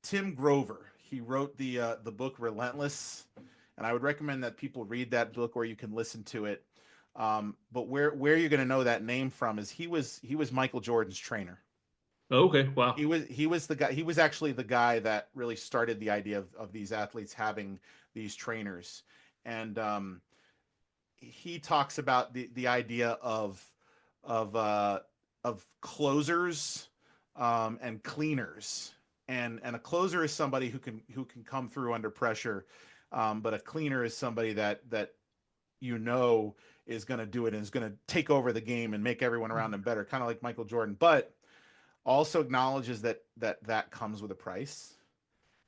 Speaker 3: Tim Grover. He wrote the book Relentless, and I would recommend that people read that book, or you can listen to it. But where you're going to know that name from is he was Michael Jordan's trainer.
Speaker 2: Okay. Wow.
Speaker 3: He was the guy. He was actually the guy that really started the idea of these athletes having these trainers, and he talks about the idea of uh, of closers and cleaners. And a closer is somebody who can come through under pressure, but a cleaner is somebody that is going to do it and is going to take over the game and make everyone around them better, kind of like Michael Jordan, but also acknowledges that comes with a price,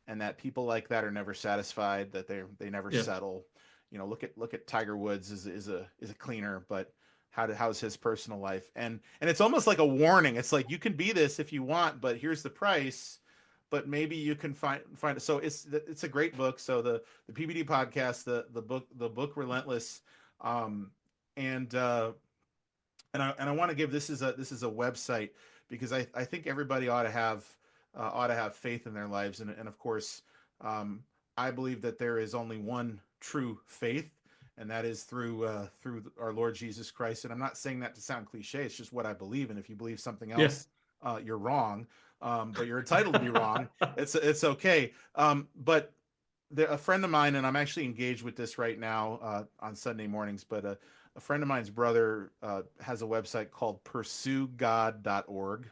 Speaker 3: and that people like that are never satisfied, that they never settle. Look at Tiger Woods is a cleaner, but how's his personal life? And it's almost like a warning. It's like, you can be this if you want, but here's the price. But maybe you can find it. So it's a great book. So the PBD podcast, the book Relentless, and I want to give this is a website, because I think everybody ought to have faith in their lives, and of course, I believe that there is only one true faith, and that is through our Lord Jesus Christ. And I'm not saying that to sound cliche. It's just what I believe. And if you believe something else, you're wrong. But you're entitled to be wrong. It's okay. But a friend of mine, and I'm actually engaged with this right now on Sunday mornings, but a friend of mine's brother has a website called pursuegod.org.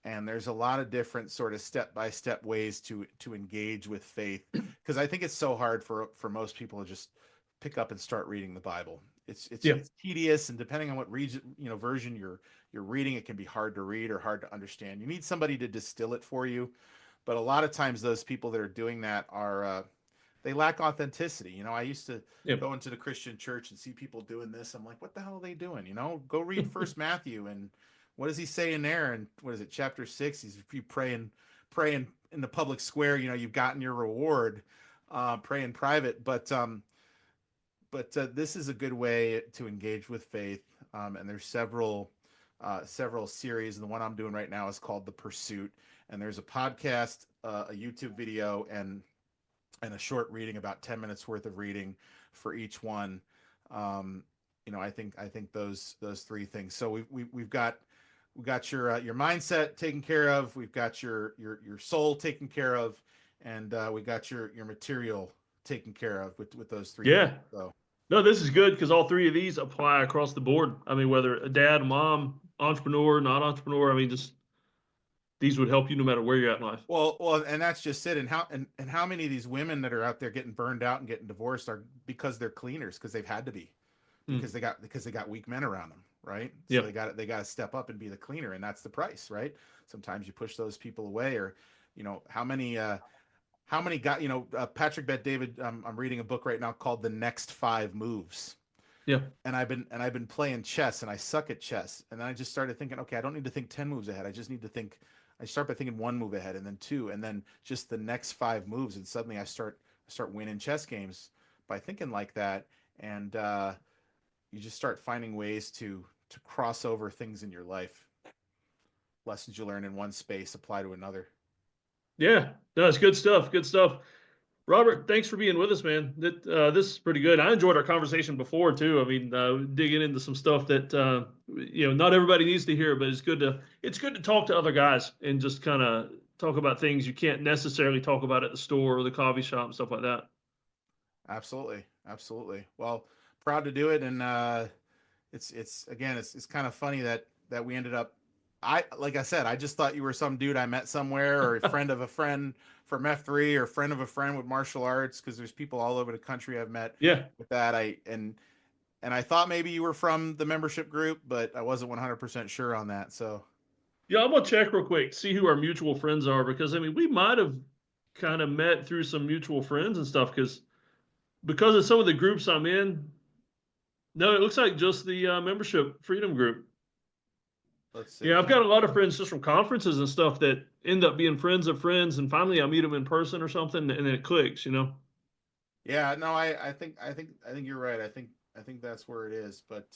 Speaker 3: And there's a lot of different sort of step-by-step ways to engage with faith, because I think it's so hard for most people to just pick up and start reading the Bible. It's tedious, and depending on what version you're reading, it can be hard to read or hard to understand. You need somebody to distill it for you, but a lot of times those people that are doing that are they lack authenticity. I used to go into the Christian church and see people doing this. I'm like, what the hell are they doing? Go read First Matthew, and what does he say in there? And what is it, chapter 6? If you pray in the public square, you've gotten your reward. Pray in private, but this is a good way to engage with faith. And there's several series, and the one I'm doing right now is called The Pursuit. And there's a podcast, a YouTube video, and a short reading, about 10 minutes worth of reading for each one. I think those three things. So we've got your mindset taken care of. We've got your soul taken care of, and we got your material taken care of with those three.
Speaker 2: Yeah.
Speaker 3: Things, so.
Speaker 2: No, this is good, because all three of these apply across the board. I mean, whether a dad, mom, entrepreneur, not entrepreneur, I mean, just these would help you no matter where you're at in life.
Speaker 3: Well, and that's just it. And how many of these women that are out there getting burned out and getting divorced are because they're cleaners, because they've had to be, because they got weak men around them, right? So they got to step up and be the cleaner, and that's the price, right? Sometimes you push those people away, or how many got Patrick Bet David. I'm reading a book right now called The Next 5 Moves.
Speaker 2: Yeah.
Speaker 3: And I've been playing chess, and I suck at chess. And then I just started thinking, okay, I don't need to think 10 moves ahead. I just need to think. I start by thinking 1 move ahead, and then 2, and then just the next 5 moves, and suddenly I start winning chess games by thinking like that. And you just start finding ways to cross over things in your life. Lessons you learn in one space apply to another.
Speaker 2: Yeah, no, it's good stuff. Good stuff. Robert, thanks for being with us, man. This is pretty good. I enjoyed our conversation before too. I mean, digging into some stuff that not everybody needs to hear, but it's good to talk to other guys and just kind of talk about things you can't necessarily talk about at the store or the coffee shop and stuff like that.
Speaker 3: Absolutely. Well, proud to do it, and it's kind of funny that we ended up. like I said, I just thought you were some dude I met somewhere, or a friend of a friend from F3, or friend of a friend with martial arts, because there's people all over the country I've met
Speaker 2: Yeah.
Speaker 3: with that. And I thought maybe you were from the membership group, but I wasn't 100% sure on that. So
Speaker 2: Yeah, I'm gonna check real quick, see who our mutual friends are, because I mean we might have kind of met through some mutual friends and stuff, because of some of the groups I'm in. No, it looks like just the membership freedom group.
Speaker 3: let's see.
Speaker 2: Yeah, I've got a lot of friends just from conferences and stuff that end up being friends of friends, and finally I meet them in person or something, and then it clicks,
Speaker 3: Yeah, no, I think you're right. I think that's where it is. But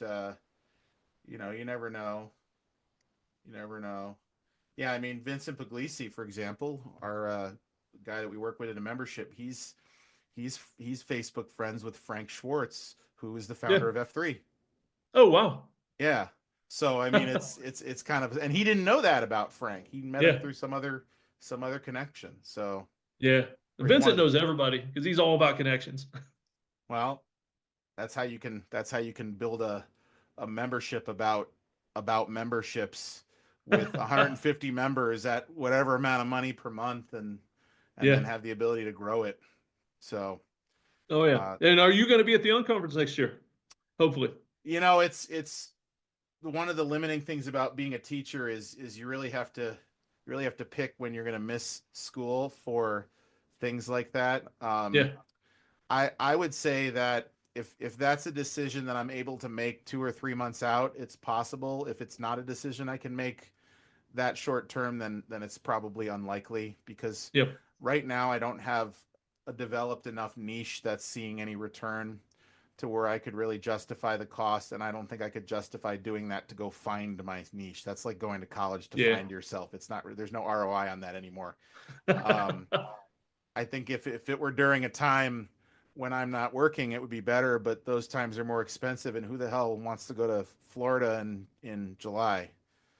Speaker 3: you know, you never know. You never know. Yeah, I mean Vincent Puglisi, for example, our guy that we work with in a membership, he's Facebook friends with Frank Schwartz, who is the
Speaker 2: Yeah.
Speaker 3: founder of F3.
Speaker 2: Oh wow.
Speaker 3: Yeah. So I mean it's kind of, and he didn't know that about Frank. He met him
Speaker 2: Yeah.
Speaker 3: through some other connection. So
Speaker 2: Yeah.
Speaker 3: or he's one
Speaker 2: Vincent
Speaker 3: of the,
Speaker 2: knows everybody because he's all about connections.
Speaker 3: well, that's how you can build a membership about memberships with 150 members at whatever amount of money per month, and
Speaker 2: Yeah.
Speaker 3: then have the ability to grow it. So
Speaker 2: Oh yeah. And are you going to be at the unconference next year? Hopefully.
Speaker 3: you know, it's one of the limiting things about being a teacher is you really have to pick when you're going to miss school for things like that.
Speaker 2: Yeah.
Speaker 3: I would say that if that's a decision that I'm able to make 2 or 3 months out, it's possible. If it's not a decision I can make that short term, then it's probably unlikely, because
Speaker 2: Yep.
Speaker 3: right now I don't have a developed enough niche that's seeing any return to where I could really justify the cost, and I don't think I could justify doing that to go find my niche. That's like going to college to find yourself. It's not, there's no ROI on that anymore. I think if it were during a time when I'm not working, it would be better, but those times are more expensive, and who the hell wants to go to Florida in July?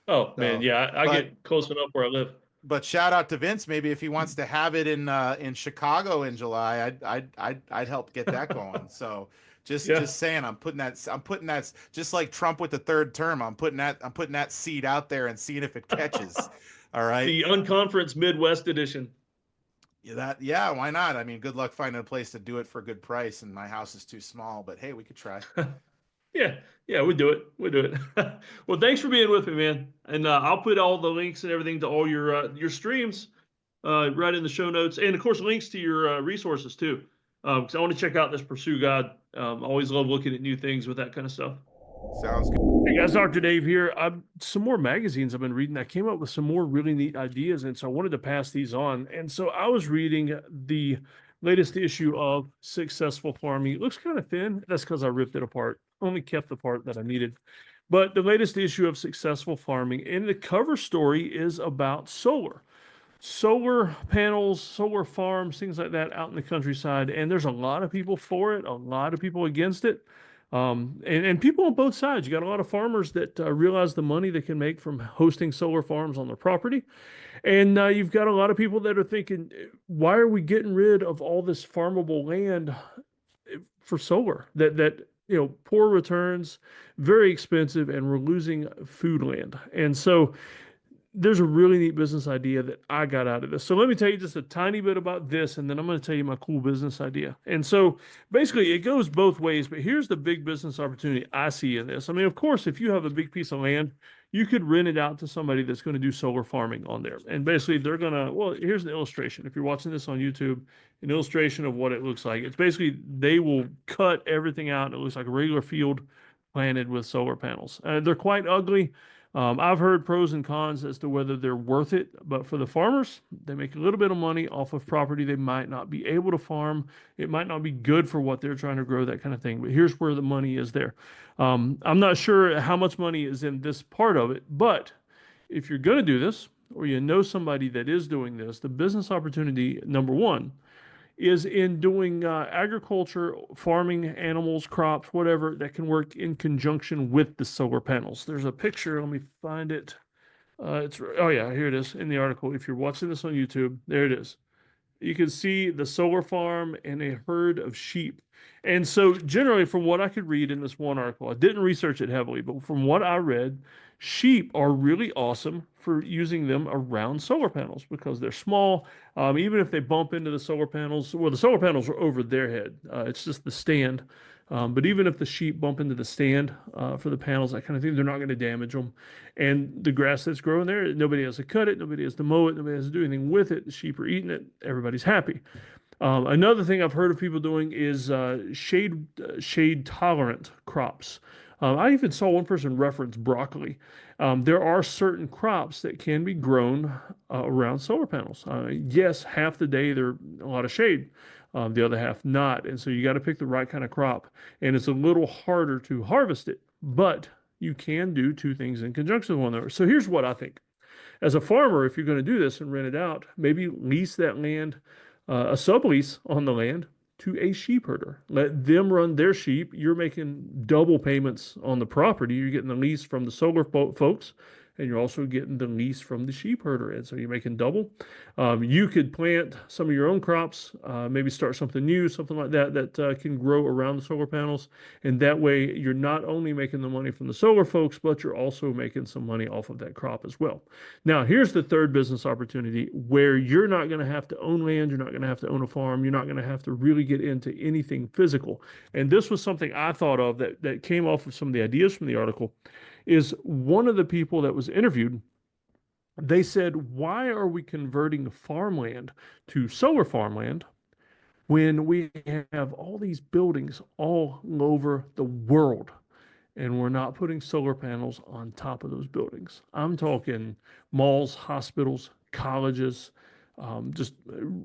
Speaker 2: Oh man,
Speaker 3: So,
Speaker 2: yeah, I
Speaker 3: but
Speaker 2: get close enough where I live.
Speaker 3: but shout out to Vince. Maybe if he wants to have it in Chicago in July, I'd help get that going. So
Speaker 2: Yeah.
Speaker 3: just saying, I'm putting that just like Trump with the third term. I'm putting that seed out there and seeing if it catches. All right.
Speaker 2: The unconference Midwest edition.
Speaker 3: Yeah, why not? I mean, good luck finding a place to do it for a good price, and my house is too small, but hey, we could try.
Speaker 2: Yeah, we do it. We do it. Well, thanks for being with me, man. And I'll put all the links and everything to all your streams right in the show notes, and of course links to your resources too. Because I want to check out this Pursue God. Always love looking at new things with that kind of stuff.
Speaker 3: Sounds good.
Speaker 2: Hey guys, Dr. Dave here. Some more magazines I've been reading. I came up with some more really neat ideas, and so I wanted to pass these on. And so I was reading the latest issue of Successful Farming. It looks kind of thin. That's because I ripped it apart. Only kept the part that I needed. But the latest issue of Successful Farming, and the cover story is about solar panels, solar farms, things like that out in the countryside. And there's a lot of people for it, a lot of people against it. And people on both sides. You got a lot of farmers that realize the money they can make from hosting solar farms on their property. And you've got a lot of people that are thinking, why are we getting rid of all this farmable land for solar? That poor returns, very expensive, and we're losing food land. And so there's a really neat business idea that I got out of this. So let me tell you just a tiny bit about this, and then I'm going to tell you my cool business idea. And so basically it goes both ways, but here's the big business opportunity I see in this. I mean, of course, if you have a big piece of land, you could rent it out to somebody that's going to do solar farming on there. And basically they're going to, well, here's an illustration. If you're watching this on YouTube, an illustration of what it looks like. It's basically, they will cut everything out, and it looks like a regular field planted with solar panels. They're quite ugly. I've heard pros and cons as to whether they're worth it, but for the farmers, they make a little bit of money off of property they might not be able to farm. It might not be good for what they're trying to grow, that kind of thing. But here's where the money is there. I'm not sure how much money is in this part of it, but if you're going to do this, or you know somebody that is doing this, the business opportunity, number one, is in doing agriculture, farming, animals, crops, whatever, that can work in conjunction with the solar panels. There's a picture. Let me find it. Oh yeah, here it is in the article. If you're watching this on YouTube, there it is. you can see the solar farm and a herd of sheep. And so, generally, from what I could read in this one article, I didn't research it heavily, but from what I read, sheep are really awesome for using them around solar panels because they're small. Even if they bump into the solar panels, well, the solar panels are over their head. It's just the stand. But even if the sheep bump into the stand for the panels, that kind of thing, they're not going to damage them. And the grass that's growing there, nobody has to cut it, nobody has to mow it, nobody has to do anything with it. The sheep are eating it, everybody's happy. Another thing I've heard of people doing is shade tolerant crops. I even saw one person reference broccoli. There are certain crops that can be grown around solar panels. Yes, half the day they're a lot of shade, the other half not. And so you got to pick the right kind of crop. And it's a little harder to harvest it, but you can do two things in conjunction with one another. So here's what I think. As a farmer, if you're going to do this and rent it out, maybe lease that land, a sublease on the land to a sheep herder. Let them run their sheep. You're making double payments on the property. You're getting the lease from the solar folks, and you're also getting the lease from the sheep herder. And so you're making double. You could plant some of your own crops, maybe start something new, something like that, that can grow around the solar panels. And that way, you're not only making the money from the solar folks, but you're also making some money off of that crop as well. Now, here's the third business opportunity where you're not going to have to own land. You're not going to have to own a farm. You're not going to have to really get into anything physical. And this was something I thought of that came off of some of the ideas from the article. Is one of the people that was interviewed, they said, why are we converting farmland to solar farmland when we have all these buildings all over the world and we're not putting solar panels on top of those buildings? I'm talking malls, hospitals, colleges, just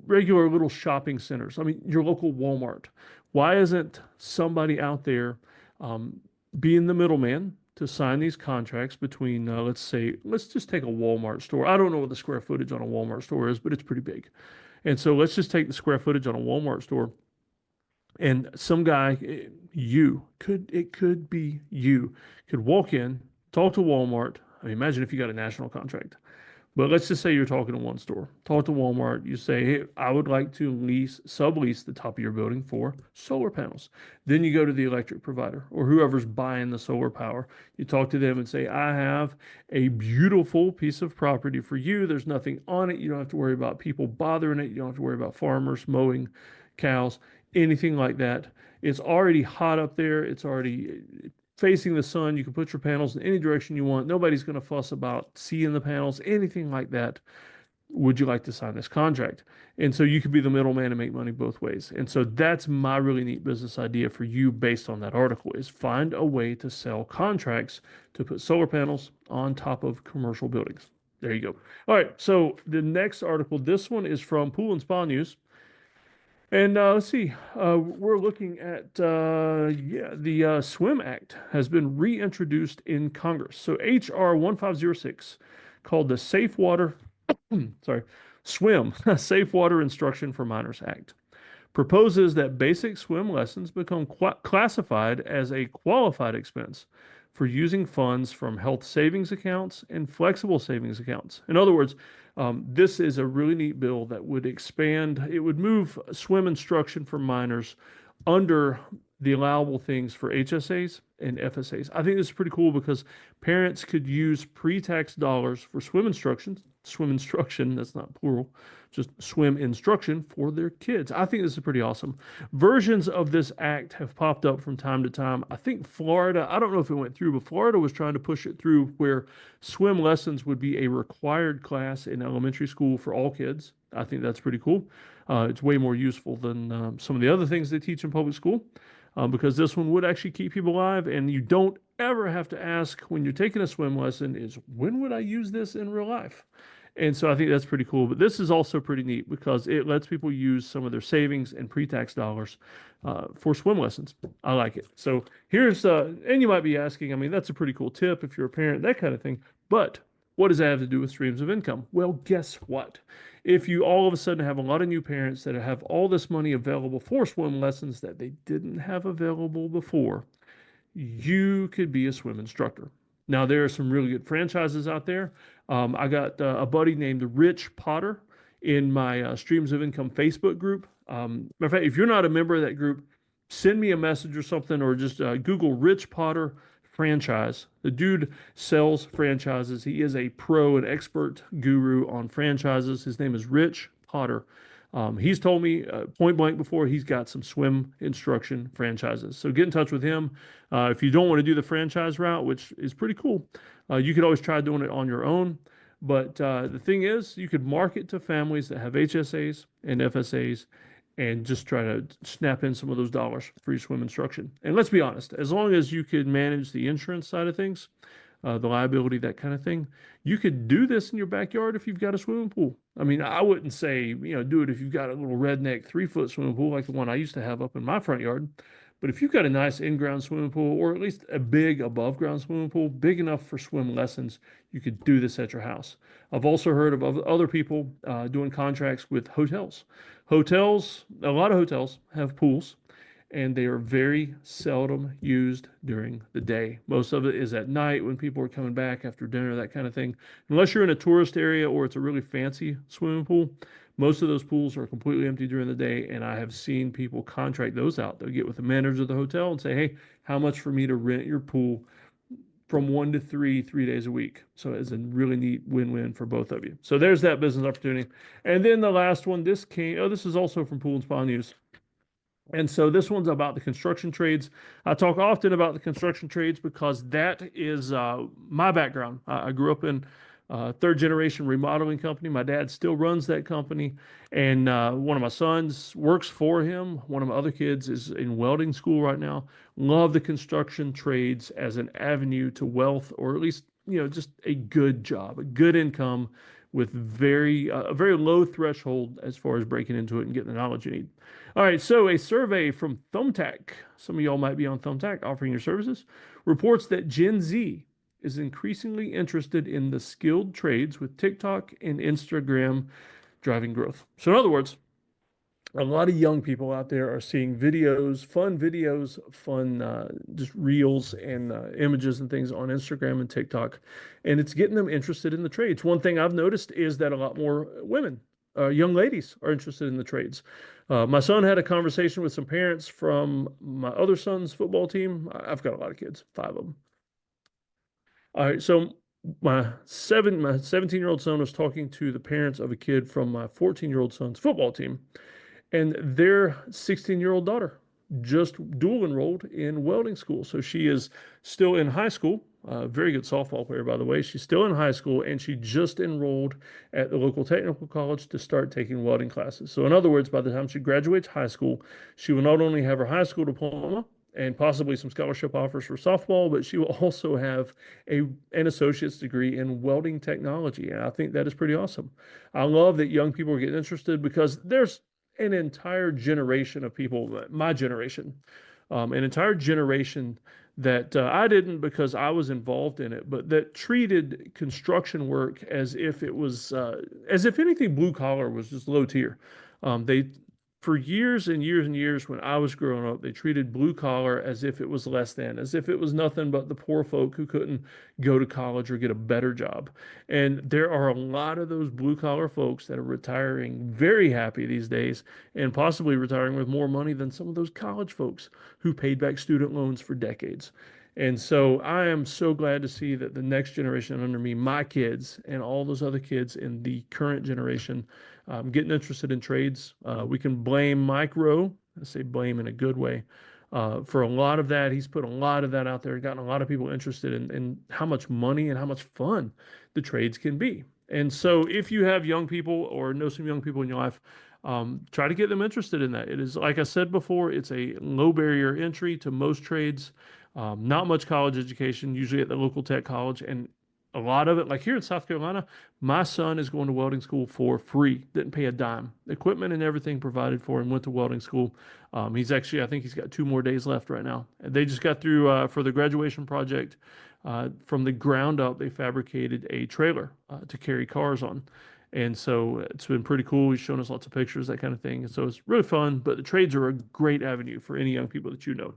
Speaker 2: regular little shopping centers. I mean, your local Walmart. Why isn't somebody out there being the middleman to sign these contracts between, let's just take a Walmart store. I don't know what the square footage on a Walmart store is, but it's pretty big. And so let's just take the square footage on a Walmart store. And some guy, it could be you, could walk in, talk to Walmart. I mean, imagine if you got a national contract. But let's just say you're talking to one store. Talk to Walmart. You say, hey, I would like to sublease the top of your building for solar panels. Then you go to the electric provider or whoever's buying the solar power. You talk to them and say, I have a beautiful piece of property for you. There's nothing on it. You don't have to worry about people bothering it. You don't have to worry about farmers mowing cows, anything like that. It's already hot up there. It's already facing the sun. You can put your panels in any direction you want. Nobody's going to fuss about seeing the panels, anything like that. Would you like to sign this contract? And so you could be the middleman and make money both ways. And so that's my really neat business idea for you based on that article is find a way to sell contracts to put solar panels on top of commercial buildings. There you go. All right. So the next article, this one is from Pool and Spa News. And let's see, we're looking at, the SWIM Act has been reintroduced in Congress. So HR 1506, called the SWIM, Safe Water Instruction for Minors Act, proposes that basic swim lessons become classified as a qualified expense for using funds from health savings accounts and flexible savings accounts. In other words, this is a really neat bill that would expand, it would move swim instruction for minors under the allowable things for HSAs and FSAs. I think this is pretty cool because parents could use pre-tax dollars for swim instruction, that's not plural, just swim instruction for their kids. I think this is pretty awesome. Versions of this act have popped up from time to time. I think Florida, I don't know if it went through, but Florida was trying to push it through where swim lessons would be a required class in elementary school for all kids. I think that's pretty cool. It's way more useful than some of the other things they teach in public school because this one would actually keep people alive, and you don't ever have to ask when you're taking a swim lesson is, when would I use this in real life? And so I think that's pretty cool. But this is also pretty neat because it lets people use some of their savings and pre-tax dollars for swim lessons. I like it. So here's, and you might be asking, I mean, that's a pretty cool tip if you're a parent, that kind of thing. But what does that have to do with streams of income? Well, guess what? If you all of a sudden have a lot of new parents that have all this money available for swim lessons that they didn't have available before, you could be a swim instructor. Now, there are some really good franchises out there. I got a buddy named Rich Potter in my Streams of Income Facebook group. Matter of fact, if you're not a member of that group, send me a message or something, or just Google Rich Potter franchise. The dude sells franchises. He is a pro and expert guru on franchises. His name is Rich Potter. He's told me point blank before he's got some swim instruction franchises. So get in touch with him. If you don't want to do the franchise route, which is pretty cool, you could always try doing it on your own. But the thing is, you could market to families that have HSAs and FSAs and just try to snap in some of those dollars for your swim instruction. And let's be honest, as long as you could manage the insurance side of things, the liability, that kind of thing, you could do this in your backyard if you've got a swimming pool. I mean, I wouldn't say, do it if you've got a little redneck 3-foot swimming pool like the one I used to have up in my front yard. But if you've got a nice in-ground swimming pool, or at least a big above-ground swimming pool, big enough for swim lessons, you could do this at your house. I've also heard of other people doing contracts with hotels. A lot of hotels have pools, and they are very seldom used during the day. Most of it is at night when people are coming back after dinner, that kind of thing. Unless you're in a tourist area or it's a really fancy swimming pool, most of those pools are completely empty during the day, and I have seen people contract those out. They'll get with the manager of the hotel and say, hey, how much for me to rent your pool from 1 to 3 days a week? So it's a really neat win-win for both of you. So there's that business opportunity. And then the last one, this is also from Pool and Spa News. And so this one's about the construction trades. I talk often about the construction trades because that is my background. I grew up in third generation remodeling company. My dad still runs that company, and one of my sons works for him. One of my other kids is in welding school right now. Love the construction trades as an avenue to wealth, or at least just a good job, a good income with a very low threshold as far as breaking into it and getting the knowledge you need. All right, so a survey from Thumbtack, some of y'all might be on Thumbtack offering your services, reports that Gen Z is increasingly interested in the skilled trades, with TikTok and Instagram driving growth. So in other words, a lot of young people out there are seeing videos, fun just reels and images and things on Instagram and TikTok, and it's getting them interested in the trades. One thing I've noticed is that a lot more women, young ladies, are interested in the trades. My son had a conversation with some parents from my other son's football team. I've got a lot of kids, 5 of them. All right, so my 17-year-old son was talking to the parents of a kid from my 14-year-old son's football team, and their 16-year-old daughter just dual enrolled in welding school. So she is still in high school. Very good softball player, by the way. She's still in high school, and she just enrolled at the local technical college to start taking welding classes. So in other words, by the time she graduates high school, she will not only have her high school diploma and possibly some scholarship offers for softball, but she will also have an associate's degree in welding technology. And I think that is pretty awesome. I love that young people are getting interested, because there's an entire generation of people, my generation, an entire generation that I didn't, because I was involved in it, but that treated construction work as if it was, as if anything blue collar was just low tier. For years and years and years, when I was growing up, they treated blue collar as if it was less than, as if it was nothing but the poor folk who couldn't go to college or get a better job. And there are a lot of those blue collar folks that are retiring very happy these days, and possibly retiring with more money than some of those college folks who paid back student loans for decades. And so I am so glad to see that the next generation under me, my kids, and all those other kids in the current generation, getting interested in trades. We can blame Mike Rowe, I say blame in a good way, for a lot of that. He's put a lot of that out there, gotten a lot of people interested in how much money and how much fun the trades can be. And so if you have young people or know some young people in your life, try to get them interested in that. It is, like I said before, it's a low barrier entry to most trades. Not much college education, usually at the local tech college, and a lot of it, like here in South Carolina, my son is going to welding school for free, didn't pay a dime. Equipment and everything provided for him, went to welding school. I think he's got 2 more days left right now. They just got through, for the graduation project, from the ground up, they fabricated a trailer to carry cars on. And so it's been pretty cool. He's shown us lots of pictures, that kind of thing. And so it's really fun, but the trades are a great avenue for any young people that you know.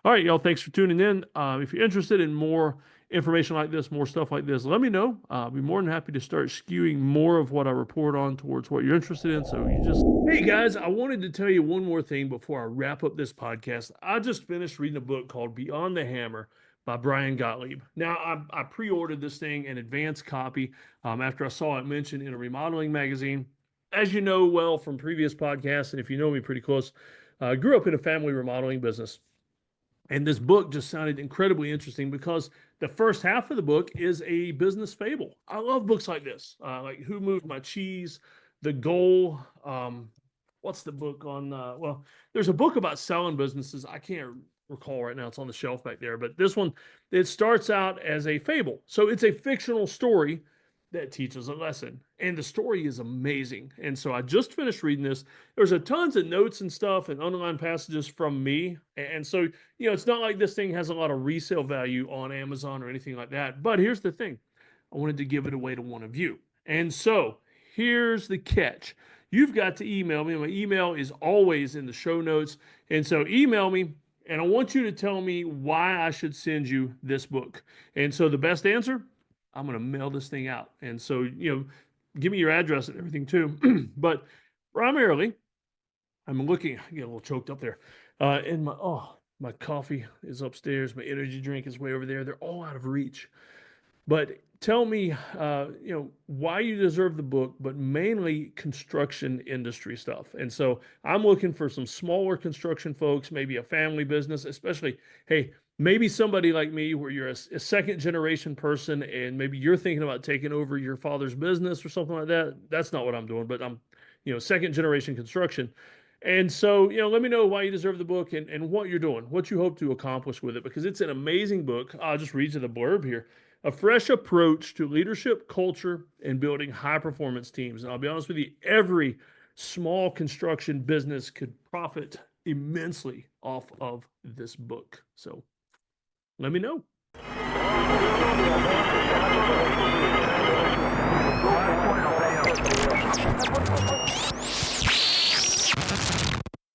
Speaker 2: All right, y'all, thanks for tuning in. If you're interested in more information like this, more stuff like this, let me know. I'll be more than happy to start skewing more of what I report on towards what you're interested in. So hey guys, I wanted to tell you one more thing before I wrap up this podcast. I just finished reading a book called Beyond the Hammer by Brian Gottlieb. Now, I pre-ordered this thing in advance copy after I saw it mentioned in a remodeling magazine. As you know well from previous podcasts, and if you know me pretty close, I grew up in a family remodeling business. And this book just sounded incredibly interesting because the first half of the book is a business fable. I love books like this, like Who Moved My Cheese, The Goal. What's the book on? Well, there's a book about selling businesses. I can't recall right now. It's on the shelf back there. But this one, it starts out as a fable. So it's a fictional story that teaches a lesson. And the story is amazing. And so I just finished reading this. There's a tons of notes and stuff and underlined passages from me. And so, you know, it's not like this thing has a lot of resale value on Amazon or anything like that. But here's the thing. I wanted to give it away to one of you. And so here's the catch. You've got to email me. My email is always in the show notes. And so email me, and I want you to tell me why I should send you this book. And so the best answer, I'm going to mail this thing out. And so, you know, give me your address and everything too. But primarily, I'm looking, I get a little choked up there. And my coffee is upstairs. My energy drink is way over there. They're all out of reach. But tell me, you know, why you deserve the book, but mainly construction industry stuff. And so I'm looking for some smaller construction folks, maybe a family business, especially, hey, maybe somebody like me where you're a second generation person and maybe you're thinking about taking over your father's business or something like that. That's not what I'm doing, but I'm, you know, second generation construction. And so, you know, let me know why you deserve the book and what you're doing, what you hope to accomplish with it, because it's an amazing book. I'll just read you the blurb here. A fresh approach to leadership, culture, and building high-performance teams. And I'll be honest with you, every small construction business could profit immensely off of this book. So let me know.